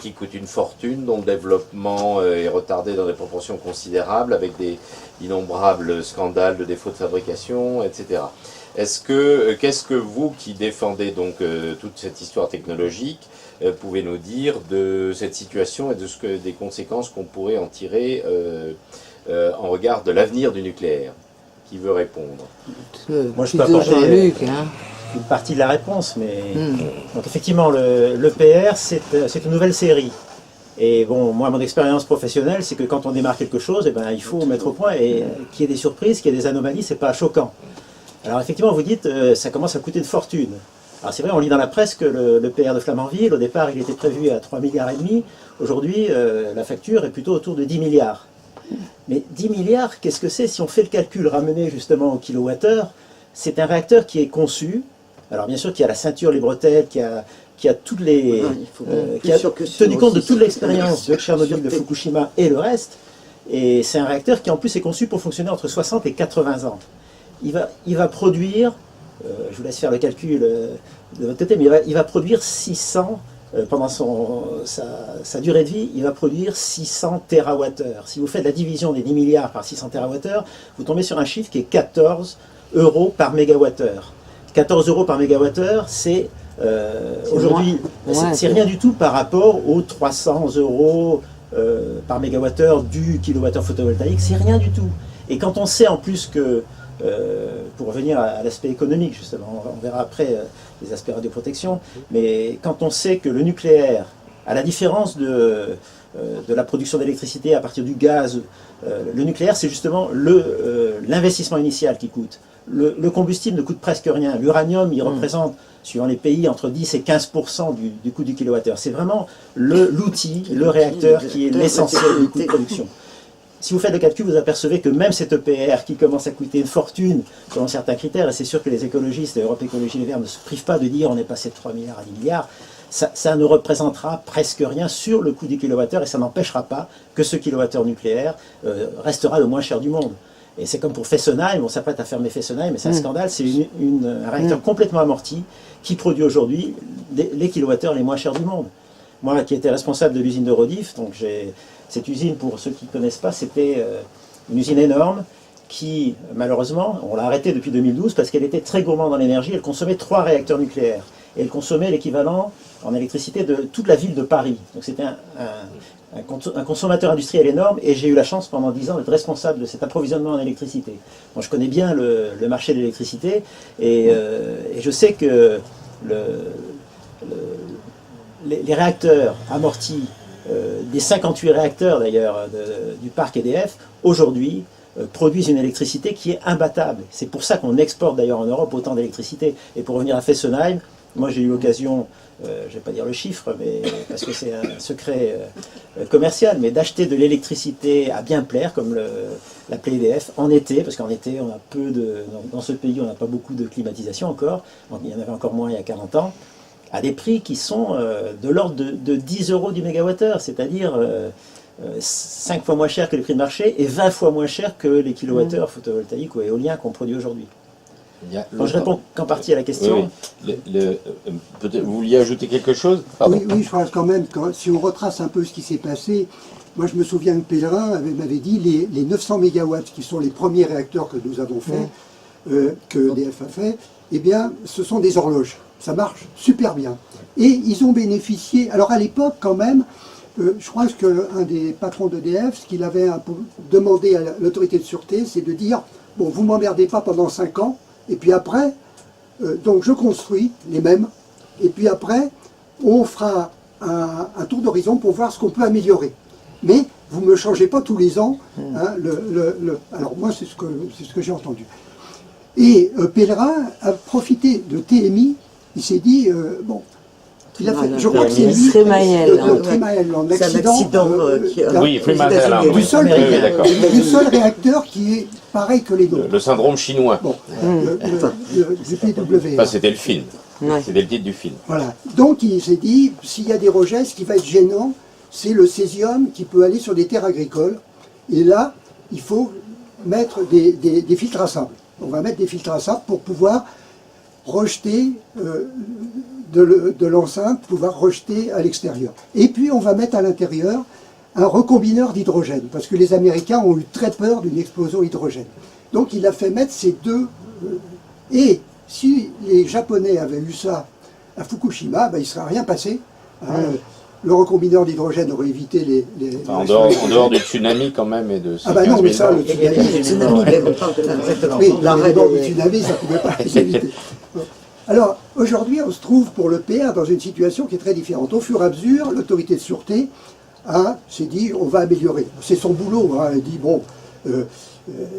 qui coûtent une fortune, dont le développement est retardé dans des proportions considérables, avec d'innombrables scandales de défauts de fabrication, etc. Qu'est-ce que vous, qui défendez donc toute cette histoire technologique, pouvez nous dire de cette situation et des conséquences qu'on pourrait en tirer en regard de l'avenir du nucléaire? Qui veut répondre? Moi, je peux apporter une partie de la réponse, mais donc effectivement, l'EPR, c'est une nouvelle série. Et bon, moi, mon expérience professionnelle, c'est que quand on démarre quelque chose, il faut mettre au point, et qu'il y ait des surprises, qu'il y ait des anomalies, c'est pas choquant. Alors effectivement, vous dites, ça commence à coûter une fortune. Alors c'est vrai, on lit dans la presse que l'EPR de Flamanville, au départ, il était prévu à 3,5 milliards. Aujourd'hui, la facture est plutôt autour de 10 milliards. Mais 10 milliards, qu'est-ce que c'est si on fait le calcul ramené justement au kilowattheure? C'est un réacteur qui est conçu, alors bien sûr qu'il y a la ceinture, les bretelles, qu'il y a qui a toutes les, il faut qui a sûr que tenu sur compte de aussi toute sur- l'expérience de Tchernobyl, de sûreté. Fukushima et le reste. Et c'est un réacteur qui en plus est conçu pour fonctionner entre 60 et 80 ans. Il va produire, je vous laisse faire le calcul de votre côté, mais il va produire 600, pendant sa durée de vie, il va produire 600 TWh. Si vous faites la division des 10 milliards par 600 TWh, vous tombez sur un chiffre qui est 14 euros par mégawattheure. 14 euros par mégawattheure, c'est aujourd'hui, c'est rien du tout par rapport aux 300 euros par mégawattheure du kilowattheure photovoltaïque, c'est rien du tout. Et quand on sait en plus que, pour revenir à l'aspect économique justement, on verra après les aspects radioprotection, mais quand on sait que le nucléaire, à la différence de la production d'électricité à partir du gaz, le nucléaire c'est justement l'investissement initial qui coûte. Le combustible ne coûte presque rien. L'uranium, il représente, suivant les pays, entre 10 et 15% du coût du kilowattheure. C'est vraiment l'outil, le réacteur qui est l'essentiel du coût de production. Si vous faites le calcul, vous apercevez que même cet EPR qui commence à coûter une fortune selon certains critères, et c'est sûr que les écologistes, Europe Écologie Les Verts, ne se privent pas de dire on est passé de 3 milliards à 10 milliards, ça ne représentera presque rien sur le coût du kilowattheure et ça n'empêchera pas que ce kilowattheure nucléaire restera le moins cher du monde. Et c'est comme pour Fessenheim, on s'apprête à fermer Fessenheim, mais c'est un scandale, c'est un réacteur complètement amorti qui produit aujourd'hui les kilowattheures les moins chers du monde. Moi qui étais responsable de l'usine de Rodif, donc cette usine, pour ceux qui ne connaissent pas, c'était une usine énorme qui, malheureusement, on l'a arrêtée depuis 2012 parce qu'elle était très gourmande en énergie, elle consommait 3 réacteurs nucléaires. Et elle consommait l'équivalent en électricité de toute la ville de Paris. Donc c'était un consommateur industriel énorme et j'ai eu la chance pendant 10 ans d'être responsable de cet approvisionnement en électricité. Bon, je connais bien le marché de l'électricité et je sais que les réacteurs amortis, des 58 réacteurs d'ailleurs du parc EDF, aujourd'hui produisent une électricité qui est imbattable. C'est pour ça qu'on exporte d'ailleurs en Europe autant d'électricité. Et pour revenir à Fessenheim, moi j'ai eu l'occasion, je ne vais pas dire le chiffre, mais, parce que c'est un secret commercial, mais d'acheter de l'électricité à bien plaire, comme l'appelait EDF, en été, parce qu'en été, on a dans ce pays, on n'a pas beaucoup de climatisation encore, il y en avait encore moins il y a 40 ans, à des prix qui sont de l'ordre de 10 euros du mégawattheure, c'est-à-dire 5 fois moins cher que les prix de marché et 20 fois moins cher que les kilowattheures photovoltaïques ou éoliens qu'on produit aujourd'hui. Je réponds qu'en partie à la question. Oui. Peut-être vous vouliez ajouter quelque chose? Oui, je pense quand même, si on retrace un peu ce qui s'est passé, moi je me souviens que Pellerin m'avait dit les 900 mégawatts qui sont les premiers réacteurs que nous avons fait, que EDF a fait, eh bien ce sont des horloges. Ça marche super bien. Et ils ont bénéficié, alors à l'époque quand même, je crois qu'un des patrons d'EDF, ce qu'il avait un peu demandé à l'autorité de sûreté, c'est de dire, bon, vous m'emmerdez pas pendant 5 ans, et puis après, donc je construis les mêmes, et puis après, on fera un tour d'horizon pour voir ce qu'on peut améliorer. Mais vous ne me changez pas tous les ans. Hein, alors moi, c'est ce que j'ai entendu. Et Pellerin a profité de TMI, il s'est dit, bon, il a fait, je crois que c'est lui, Tremael, l'accident oui, Fremantle, du seul réacteur qui est pareil que les nôtres. Le syndrome chinois. Bon, du PWR. Enfin, c'était le film. Ouais. C'était le titre du film. Voilà. Donc il s'est dit, s'il y a des rejets, ce qui va être gênant, c'est le césium qui peut aller sur des terres agricoles. Et là, il faut mettre des filtres à sable. On va mettre des filtres à sable pour pouvoir rejeter de l'enceinte, pouvoir rejeter à l'extérieur. Et puis on va mettre à l'intérieur un recombineur d'hydrogène, parce que les Américains ont eu très peur d'une explosion hydrogène. Donc il a fait mettre ces deux... et si les Japonais avaient eu ça à Fukushima, ben, il ne serait rien passé. Hein, le recombineur d'hydrogène aurait évité les en dehors du tsunami quand même et de ces 15 000 non, mais ça, le Tsunami, oui, l'arrêt du tsunami, ça ne pouvait pas éviter. Alors, aujourd'hui, on se trouve pour le PR dans une situation qui est très différente. Au fur et à mesure, l'autorité de sûreté s'est dit, on va améliorer. C'est son boulot, hein. Elle dit, bon,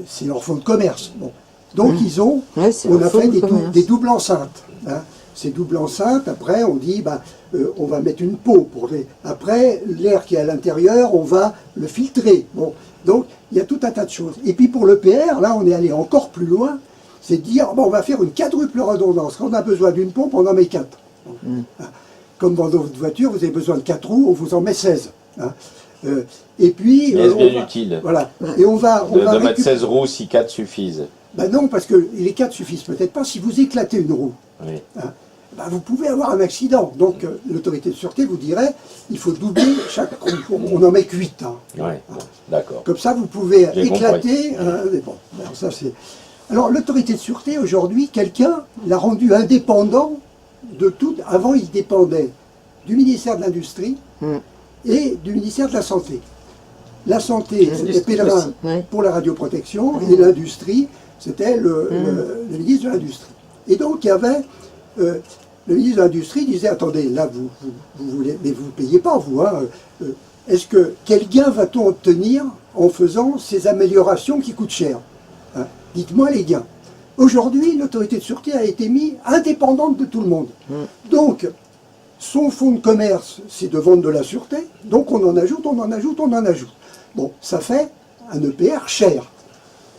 c'est leur fonds de commerce. Bon. Donc, on a fait des doubles enceintes. Hein. Ces doubles enceintes, après, on dit, on va mettre une peau. Après, l'air qui est à l'intérieur, on va le filtrer. Bon. Donc, il y a tout un tas de choses. Et puis, pour le PR, là, on est allé encore plus loin. C'est de dire, bon, on va faire une quadruple redondance. Quand on a besoin d'une pompe, on en met 4. comme dans votre voiture, vous avez besoin de 4 roues, on vous en met 16. Hein. Et puis... Est-ce bien utile voilà. Et on va de mettre 16 roues si 4 suffisent? Ben non, parce que les 4 suffisent peut-être pas. Si vous éclatez une roue, Oui. hein, ben vous pouvez avoir un accident. Donc l'autorité de sûreté vous dirait, il faut doubler chaque roue. On en met que 8. Hein. Oui, bon, d'accord. Comme ça, vous pouvez J'ai éclater... mais bon, alors ça c'est... Alors l'autorité de sûreté, aujourd'hui, quelqu'un l'a rendu indépendant de tout. Avant, il dépendait du ministère de l'Industrie et du ministère de la Santé. La Santé, c'était Pellerin aussi, ouais. pour la radioprotection, et l'Industrie, c'était le ministre de l'Industrie. Et donc, il y avait... le ministre de l'Industrie disait, attendez, là, vous voulez... Mais vous ne payez pas, vous, hein. Est-ce que... Quel gain va-t-on obtenir en faisant ces améliorations qui coûtent cher, hein? Dites-moi les gains. Aujourd'hui, l'autorité de sûreté a été mise indépendante de tout le monde. Donc, son fonds de commerce, c'est de vendre de la sûreté. Donc, on en ajoute, on en ajoute, on en ajoute. Bon, ça fait un EPR cher.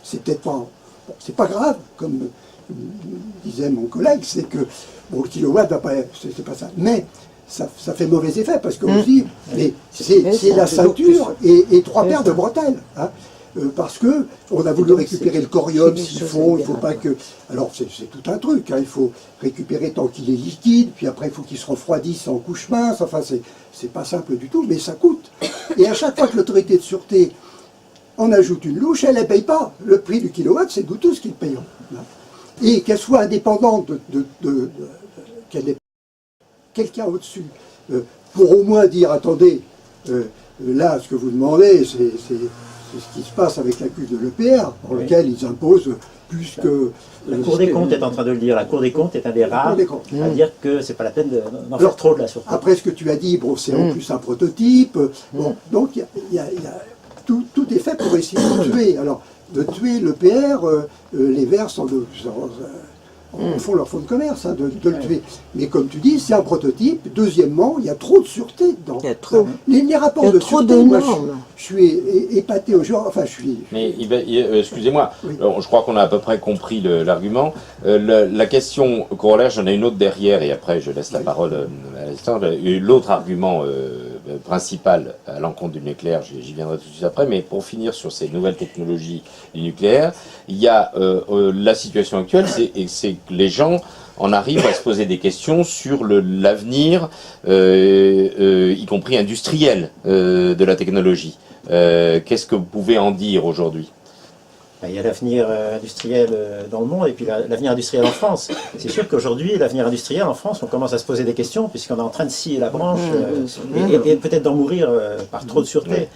C'est peut-être pas... Bon, c'est pas grave, comme disait mon collègue, c'est que... Bon, le kilowatt, c'est pas ça. Mais ça fait mauvais effet, parce qu'on se dit, mais c'est la ceinture et 3 paires de bretelles. Hein. Parce que on a voulu récupérer le corium, s'il faut, il ne faut pas que... Alors c'est tout un truc, hein, il faut récupérer tant qu'il est liquide, puis après il faut qu'il se refroidisse en couche mince, enfin c'est pas simple du tout, mais ça coûte. Et à chaque fois que l'autorité de sûreté en ajoute une louche, elle ne paye pas. Le prix du kilowatt, c'est nous tous qui le payons. Et qu'elle soit indépendante qu'elle ait quelqu'un au-dessus, pour au moins dire, attendez, là ce que vous demandez, c'est ce qui se passe avec la cuve de l'EPR, pour lequel ils imposent plus que... La Cour des comptes est en train de le dire. La Cour des comptes est un des rares à dire que c'est pas la peine d'en faire trop de la sûreté. Après ce que tu as dit, bon, c'est en plus un prototype. Bon, donc tout est fait pour essayer de tuer. Alors, de tuer l'EPR, les Verts font leur fonds de commerce, hein, de le tuer. Mais comme tu dis, c'est un prototype. Deuxièmement, il y a trop de sûreté dedans. Il y a trop. Les rapports de sûreté, moi, je suis épaté au genre. Enfin, je suis. Mais excusez-moi, Oui. je crois qu'on a à peu près compris l'argument. La question corollaire, j'en ai une autre derrière, et après je laisse la parole à Alexandre. L'autre argument principal à l'encontre du nucléaire, j'y viendrai tout de suite après, mais pour finir sur ces nouvelles technologies du nucléaire, il y a la situation actuelle, c'est que les gens en arrivent à se poser des questions sur l'avenir, y compris industriel, de la technologie. Qu'est-ce que vous pouvez en dire aujourd'hui ? Il y a l'avenir industriel dans le monde et puis l'avenir industriel en France. C'est sûr qu'aujourd'hui, l'avenir industriel en France, on commence à se poser des questions puisqu'on est en train de scier la branche et peut-être d'en mourir par trop de sûreté.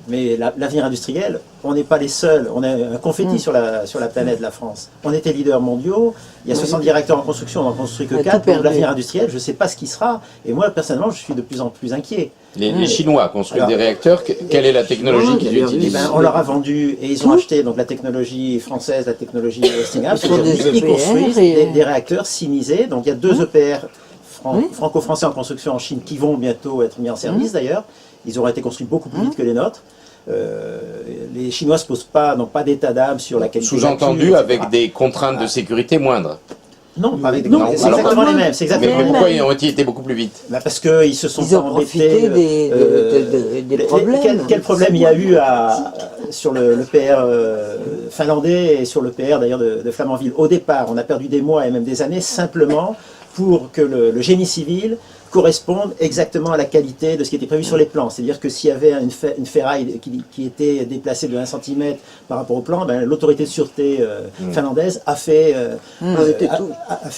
Mais l'avenir industriel, on n'est pas les seuls. On a un confetti sur la planète, la France. On était leaders mondiaux. Il y a 70 réacteurs en construction, on n'en construit que 4. Donc l'avenir industriel, je ne sais pas ce qui sera. Et moi, personnellement, je suis de plus en plus inquiet. Les Chinois construisent des réacteurs. Quelle est la technologie qu'ils utilisent? On leur a vendu et ils ont acheté donc la technologie française, la technologie Westinghouse. Ils construisent des réacteurs sinisés. Donc il y a 2 EPR franco-français en construction en Chine qui vont bientôt être mis en service d'ailleurs. Ils auraient été construits beaucoup plus vite que les nôtres. Les Chinois n'ont pas d'état d'âme sur la qualité. Sous-entendu avec des contraintes de sécurité moindres. Non, pas avec des contraintes. C'est exactement les mêmes. Mais pourquoi ils ont été beaucoup plus vite? Parce qu'ils se sont ont profité des problèmes. Quel problème il y a eu sur le PR finlandais et sur le PR d'ailleurs de Flamanville? Au départ, on a perdu des mois et même des années simplement pour que le génie civil correspondent exactement à la qualité de ce qui était prévu sur les plans. C'est-à-dire que s'il y avait une ferraille qui était déplacée de 1 cm par rapport au plan, l'autorité de sûreté finlandaise a fait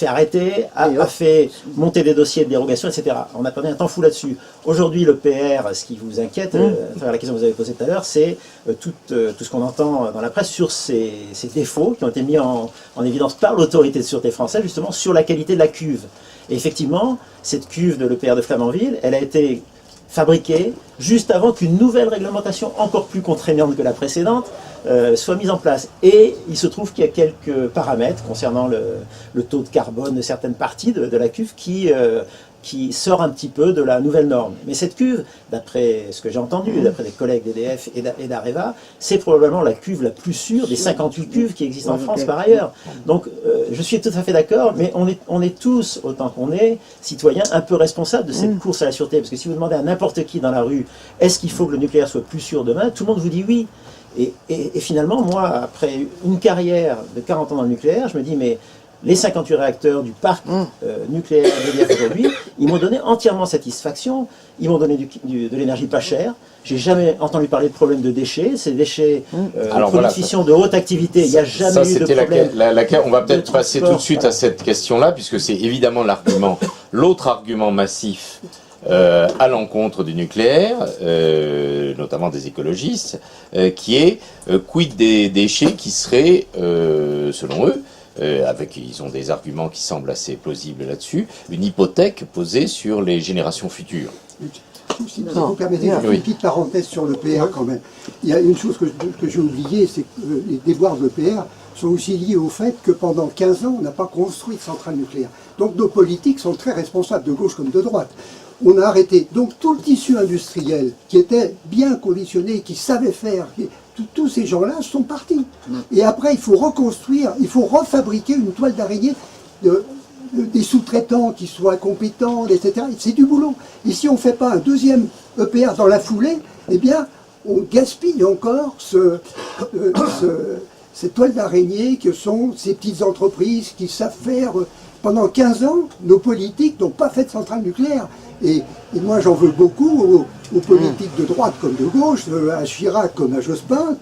arrêter, a fait monter des dossiers de dérogation, etc. On a perdu un temps fou là-dessus. Aujourd'hui, le PR, ce qui vous inquiète, à travers la question que vous avez posée tout à l'heure, c'est tout ce qu'on entend dans la presse sur ces défauts qui ont été mis en évidence par l'autorité de sûreté française, justement, sur la qualité de la cuve. Et effectivement, cette cuve de l'EPR de Flamanville, elle a été fabriquée juste avant qu'une nouvelle réglementation encore plus contraignante que la précédente soit mise en place. Et il se trouve qu'il y a quelques paramètres concernant le taux de carbone de certaines parties de la cuve qui qui sort un petit peu de la nouvelle norme. Mais cette cuve, d'après ce que j'ai entendu, d'après les collègues d'EDF et d'Areva, c'est probablement la cuve la plus sûre des 58 cuves qui existent en France par ailleurs. Donc je suis tout à fait d'accord, mais on est tous, autant qu'on est, citoyens, un peu responsables de cette course à la sûreté. Parce que si vous demandez à n'importe qui dans la rue, est-ce qu'il faut que le nucléaire soit plus sûr demain, tout le monde vous dit oui. Et finalement, moi, après une carrière de 40 ans dans le nucléaire, je me dis, mais les 58 réacteurs du parc nucléaire d'EDF aujourd'hui, ils m'ont donné entièrement satisfaction. Ils m'ont donné de l'énergie pas chère. J'ai jamais entendu parler de problème de déchets. Ces déchets, produits de fission de haute activité, il n'y a jamais eu de problème. On va peut-être passer tout de suite à cette question-là, puisque c'est évidemment l'argument, l'autre argument massif à l'encontre du nucléaire, notamment des écologistes, qui est quid des déchets qui seraient, selon eux, ils ont des arguments qui semblent assez plausibles là-dessus, une hypothèque posée sur les générations futures. Si vous permettez, une petite parenthèse sur l'EPR quand même. Il y a une chose que j'ai oubliée, c'est que les déboires de l'EPR sont aussi liés au fait que pendant 15 ans, on n'a pas construit de centrale nucléaire. Donc nos politiques sont très responsables, de gauche comme de droite. On a arrêté. Donc tout le tissu industriel qui était bien conditionné, qui savait faire, tous ces gens-là sont partis. Et après, il faut reconstruire, il faut refabriquer une toile d'araignée des sous-traitants qui soient compétents, etc. C'est du boulot. Et si on ne fait pas un deuxième EPR dans la foulée, eh bien, on gaspille encore ces toiles d'araignée que sont ces petites entreprises qui savent faire. Pendant 15 ans, nos politiques n'ont pas fait de centrale nucléaire. Et moi, j'en veux beaucoup aux politiques de droite comme de gauche, à Chirac comme à Jospin,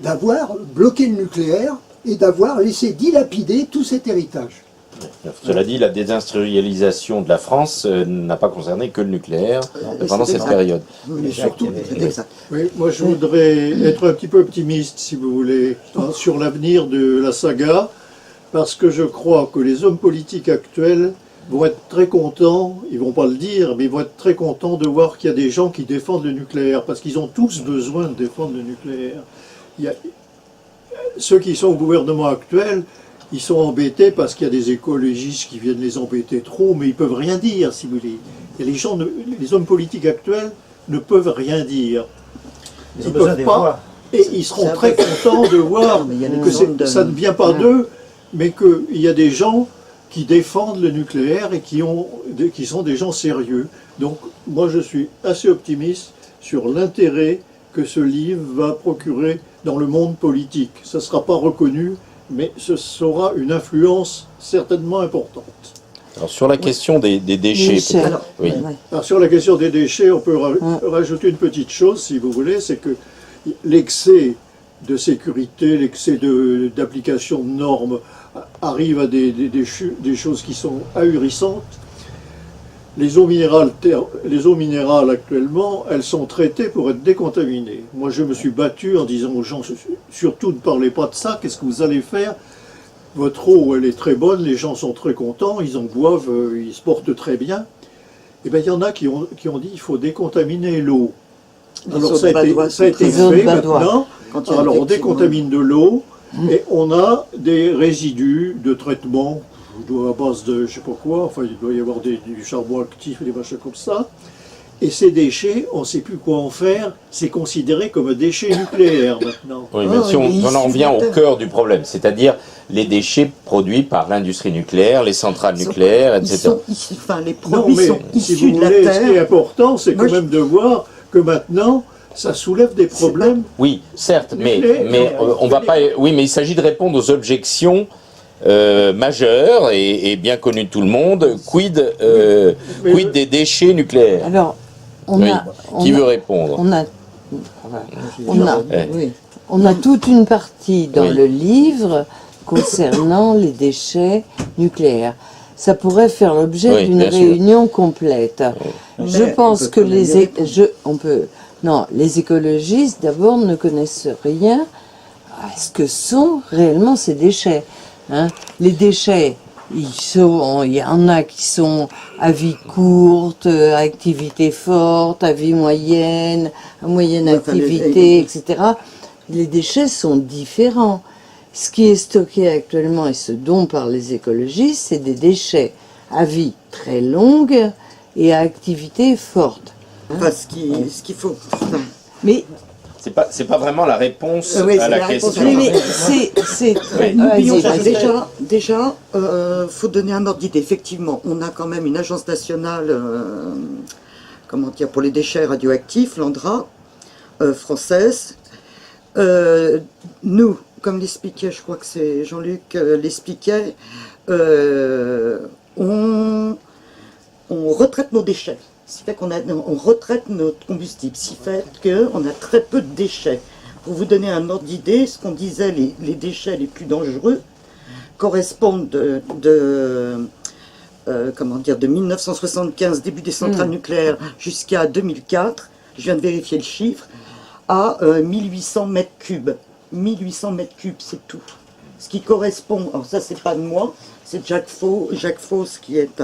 d'avoir bloqué le nucléaire et d'avoir laissé dilapider tout cet héritage. Cela dit, la désindustrialisation de la France n'a pas concerné que le nucléaire pendant cette période. Mais surtout, c'est exact. Oui, moi je voudrais être un petit peu optimiste, si vous voulez, sur l'avenir de la saga, parce que je crois que les hommes politiques actuels vont être très contents, ils vont pas le dire, mais ils vont être très contents de voir qu'il y a des gens qui défendent le nucléaire, parce qu'ils ont tous besoin de défendre le nucléaire. Ceux qui sont au gouvernement actuel, ils sont embêtés parce qu'il y a des écologistes qui viennent les embêter trop, mais ils peuvent rien dire, si vous voulez. Et les hommes politiques actuels ne peuvent rien dire. Ils ont besoin des voix. Et ils seront très contents de voir que ça ne vient pas d'eux, mais qu'il y a des gens qui défendent le nucléaire et qui sont des gens sérieux. Donc moi je suis assez optimiste sur l'intérêt que ce livre va procurer dans le monde politique. Ça ne sera pas reconnu, mais ce sera une influence certainement importante. Alors sur la question des déchets, Alors sur la question des déchets, on peut rajouter une petite chose, si vous voulez, c'est que l'excès de sécurité, l'excès d'application de normes arrive à des choses qui sont ahurissantes. Les eaux minérales actuellement, elles sont traitées pour être décontaminées. Moi je me suis battu en disant aux gens, surtout ne parlez pas de ça, qu'est-ce que vous allez faire? Votre eau, elle est très bonne, les gens sont très contents, ils en boivent, ils se portent très bien. Et bien il y en a qui ont dit il faut décontaminer l'eau. Alors ça a été fait maintenant. Alors on décontamine de l'eau et on a des résidus de traitement à base de je sais pas quoi, enfin il doit y avoir du charbon actif et des machins comme ça. Et ces déchets, on ne sait plus quoi en faire, c'est considéré comme un déchet nucléaire maintenant. Oui, mais si on en revient au cœur du problème, c'est-à-dire les déchets produits par l'industrie nucléaire, les centrales nucléaires, etc. Les produits sont issus si vous de la voulez, terre. ce qui est important, c'est quand même de voir que maintenant, ça soulève des problèmes. Oui, certes, mais on va pas. Oui, mais il s'agit de répondre aux objections majeures et bien connues de tout le monde. Quid des déchets nucléaires? Alors, Qui veut répondre? On a toute une partie dans le livre concernant les déchets nucléaires. Ça pourrait faire l'objet d'une réunion complète. Je pense que les écologistes d'abord ne connaissent rien à ce que sont réellement ces déchets. Les déchets, il y en a qui sont à vie courte, à activité forte, à vie moyenne, à moyenne activité, etc. Les déchets sont différents. Ce qui est stocké actuellement et ce dont parlent les écologistes, c'est des déchets à vie très longue et à activité forte. Enfin, ce qu'il faut. Enfin, Mais C'est pas vraiment la réponse Oui, à c'est la la réponse question. à la mais c'est n'oublions vas-y, pas, vas-y. déjà, faut donner un ordre d'idée. Effectivement, on a quand même une agence nationale, comment dire, pour les déchets radioactifs, l'ANDRA, française. Nous, comme l'expliquait, je crois que c'est Jean-Luc l'expliquait, on retraite nos déchets. Ce qui fait on retraite notre combustible, ce qui fait qu'on a très peu de déchets. Pour vous donner un ordre d'idée, ce qu'on disait, les déchets les plus dangereux correspondent comment dire, de 1975, début des centrales nucléaires, jusqu'à 2004, je viens de vérifier le chiffre, à 1800 mètres cubes. 1800 mètres cubes, c'est tout. Ce qui correspond, alors ça c'est pas de moi, c'est de Jacques Fausse qui est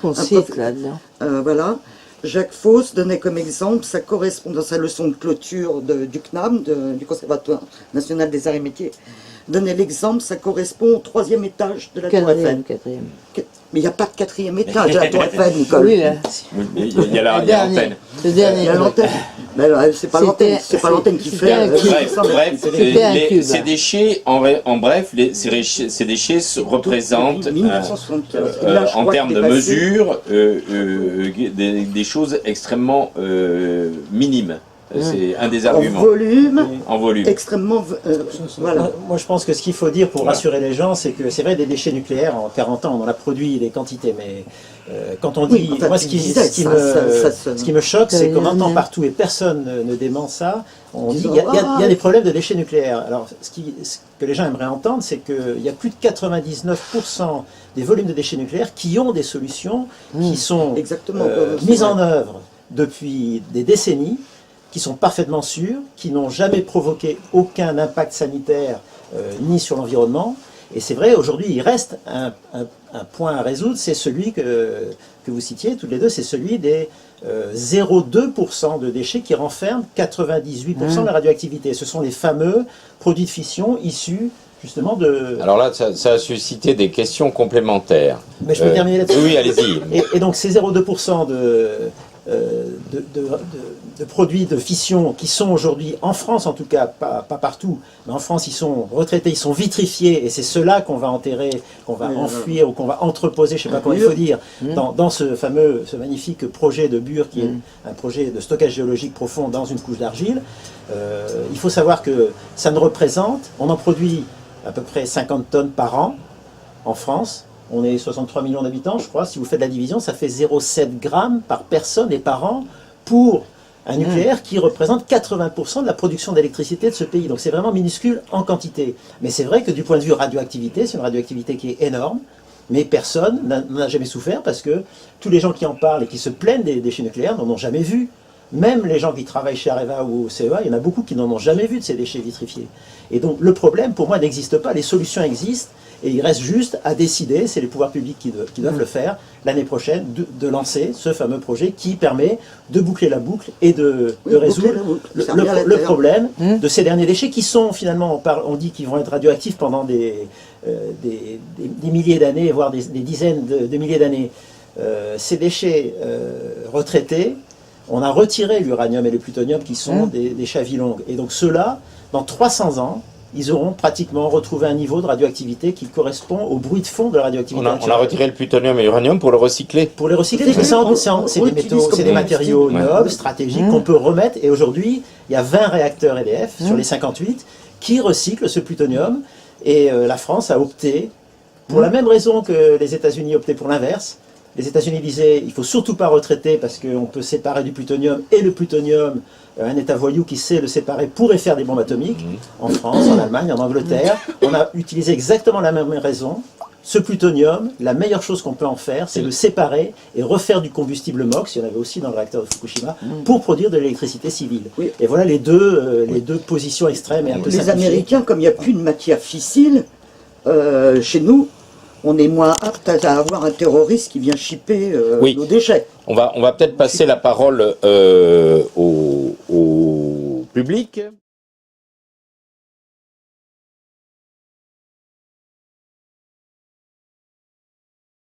On cite là-dedans. voilà. Jacques Fausse donnait comme exemple, ça correspond dans sa leçon de clôture du CNAM, du Conservatoire National des Arts et Métiers, donnait l'exemple, ça correspond au 3e étage de la Tour Eiffel. Quatrième. Mais il n'y a pas de 4e étage à la Tour Eiffel, Nicole. Oui, là. Il y a l'antenne. Le dernier. Il y a l'antenne. Mais alors, c'est pas l'antenne, c'est pas l'antenne qui c'était fait. un cube. Bref, C'était un cube. ces déchets, ces déchets représentent Depuis 1975. Et là, je en crois termes que de t'es passé- mesure des choses extrêmement minimes. C'est un des en arguments. volume, En volume. extrêmement. Voilà. Moi, je pense que ce qu'il faut dire pour rassurer les gens, c'est que c'est vrai, des déchets nucléaires, en 40 ans, on en a produit des quantités, mais quand on dit... Oui, enfin, moi, tu ce qui, disais ce qui ça, me, ça- ce qui me choque, c'est qu'on rien entend dit. partout, et personne ne dément ça, on dit Disons, il y a des problèmes de déchets nucléaires. Alors, ce que les gens aimeraient entendre, c'est qu'il y a plus de 99% des volumes de déchets nucléaires qui ont des solutions qui sont Exactement. C'est mises vrai. en œuvre depuis des décennies, qui sont parfaitement sûrs, qui n'ont jamais provoqué aucun impact sanitaire ni sur l'environnement. Et c'est vrai, aujourd'hui, il reste un point à résoudre, c'est celui que vous citiez toutes les deux, c'est celui des 0,2% de déchets qui renferment 98% de la radioactivité. Ce sont les fameux produits de fission issus justement de... Alors là, ça a suscité des questions complémentaires. Mais je peux terminer là-dessus. Oui, allez-y. Et donc ces 0,2% de produits de fission qui sont aujourd'hui, en France en tout cas, pas partout, mais en France ils sont retraités, ils sont vitrifiés, et c'est ceux-là qu'on va enterrer, qu'on va enfouir ou qu'on va entreposer, je ne sais pas comment il faut dire, dans ce magnifique projet de Bure qui est un projet de stockage géologique profond dans une couche d'argile. Il faut savoir que ça ne représente, on en produit à peu près 50 tonnes par an en France. On est 63 millions d'habitants, je crois. Si vous faites la division, ça fait 0,7 grammes par personne et par an pour un nucléaire qui représente 80% de la production d'électricité de ce pays. Donc c'est vraiment minuscule en quantité. Mais c'est vrai que du point de vue radioactivité, c'est une radioactivité qui est énorme, mais personne n'en a jamais souffert parce que tous les gens qui en parlent et qui se plaignent des déchets nucléaires n'en ont jamais vu. Même les gens qui travaillent chez Areva ou au CEA, il y en a beaucoup qui n'en ont jamais vu de ces déchets vitrifiés. Et donc le problème, pour moi, n'existe pas. Les solutions existent et il reste juste à décider, c'est les pouvoirs publics qui doivent le faire, l'année prochaine, de lancer ce fameux projet qui permet de boucler la boucle et de résoudre le problème de ces derniers déchets qui sont finalement, on dit qu'ils vont être radioactifs pendant des milliers d'années, voire des dizaines de milliers d'années. Ces déchets retraités, on a retiré l'uranium et le plutonium qui sont des chavilongues. Et donc ceux-là, dans 300 ans, ils auront pratiquement retrouvé un niveau de radioactivité qui correspond au bruit de fond de la radioactivité. On a retiré le plutonium et l'uranium pour le recycler. Pour les recycler, c'est des métaux, c'est des matériaux nobles, stratégiques qu'on peut remettre. Et aujourd'hui, il y a 20 réacteurs EDF sur les 58 qui recyclent ce plutonium. Et la France a opté, pour la même raison que les États-Unis optaient pour l'inverse. Les États-Unis disaient il ne faut surtout pas retraiter parce qu'on peut séparer du plutonium, et le plutonium, un État voyou qui sait le séparer pourrait faire des bombes atomiques. En France, en Allemagne, en Angleterre, on a utilisé exactement la même raison. Ce plutonium, la meilleure chose qu'on peut en faire, c'est le séparer et refaire du combustible MOX, il y en avait aussi dans le réacteur de Fukushima, pour produire de l'électricité civile. Oui. Et voilà les deux positions extrêmes et un peu Les simplifiées. Américains, comme il n'y a plus de matière fissile, chez nous, on est moins apte à avoir un terroriste qui vient chipper nos déchets. On va peut-être passer la parole au public.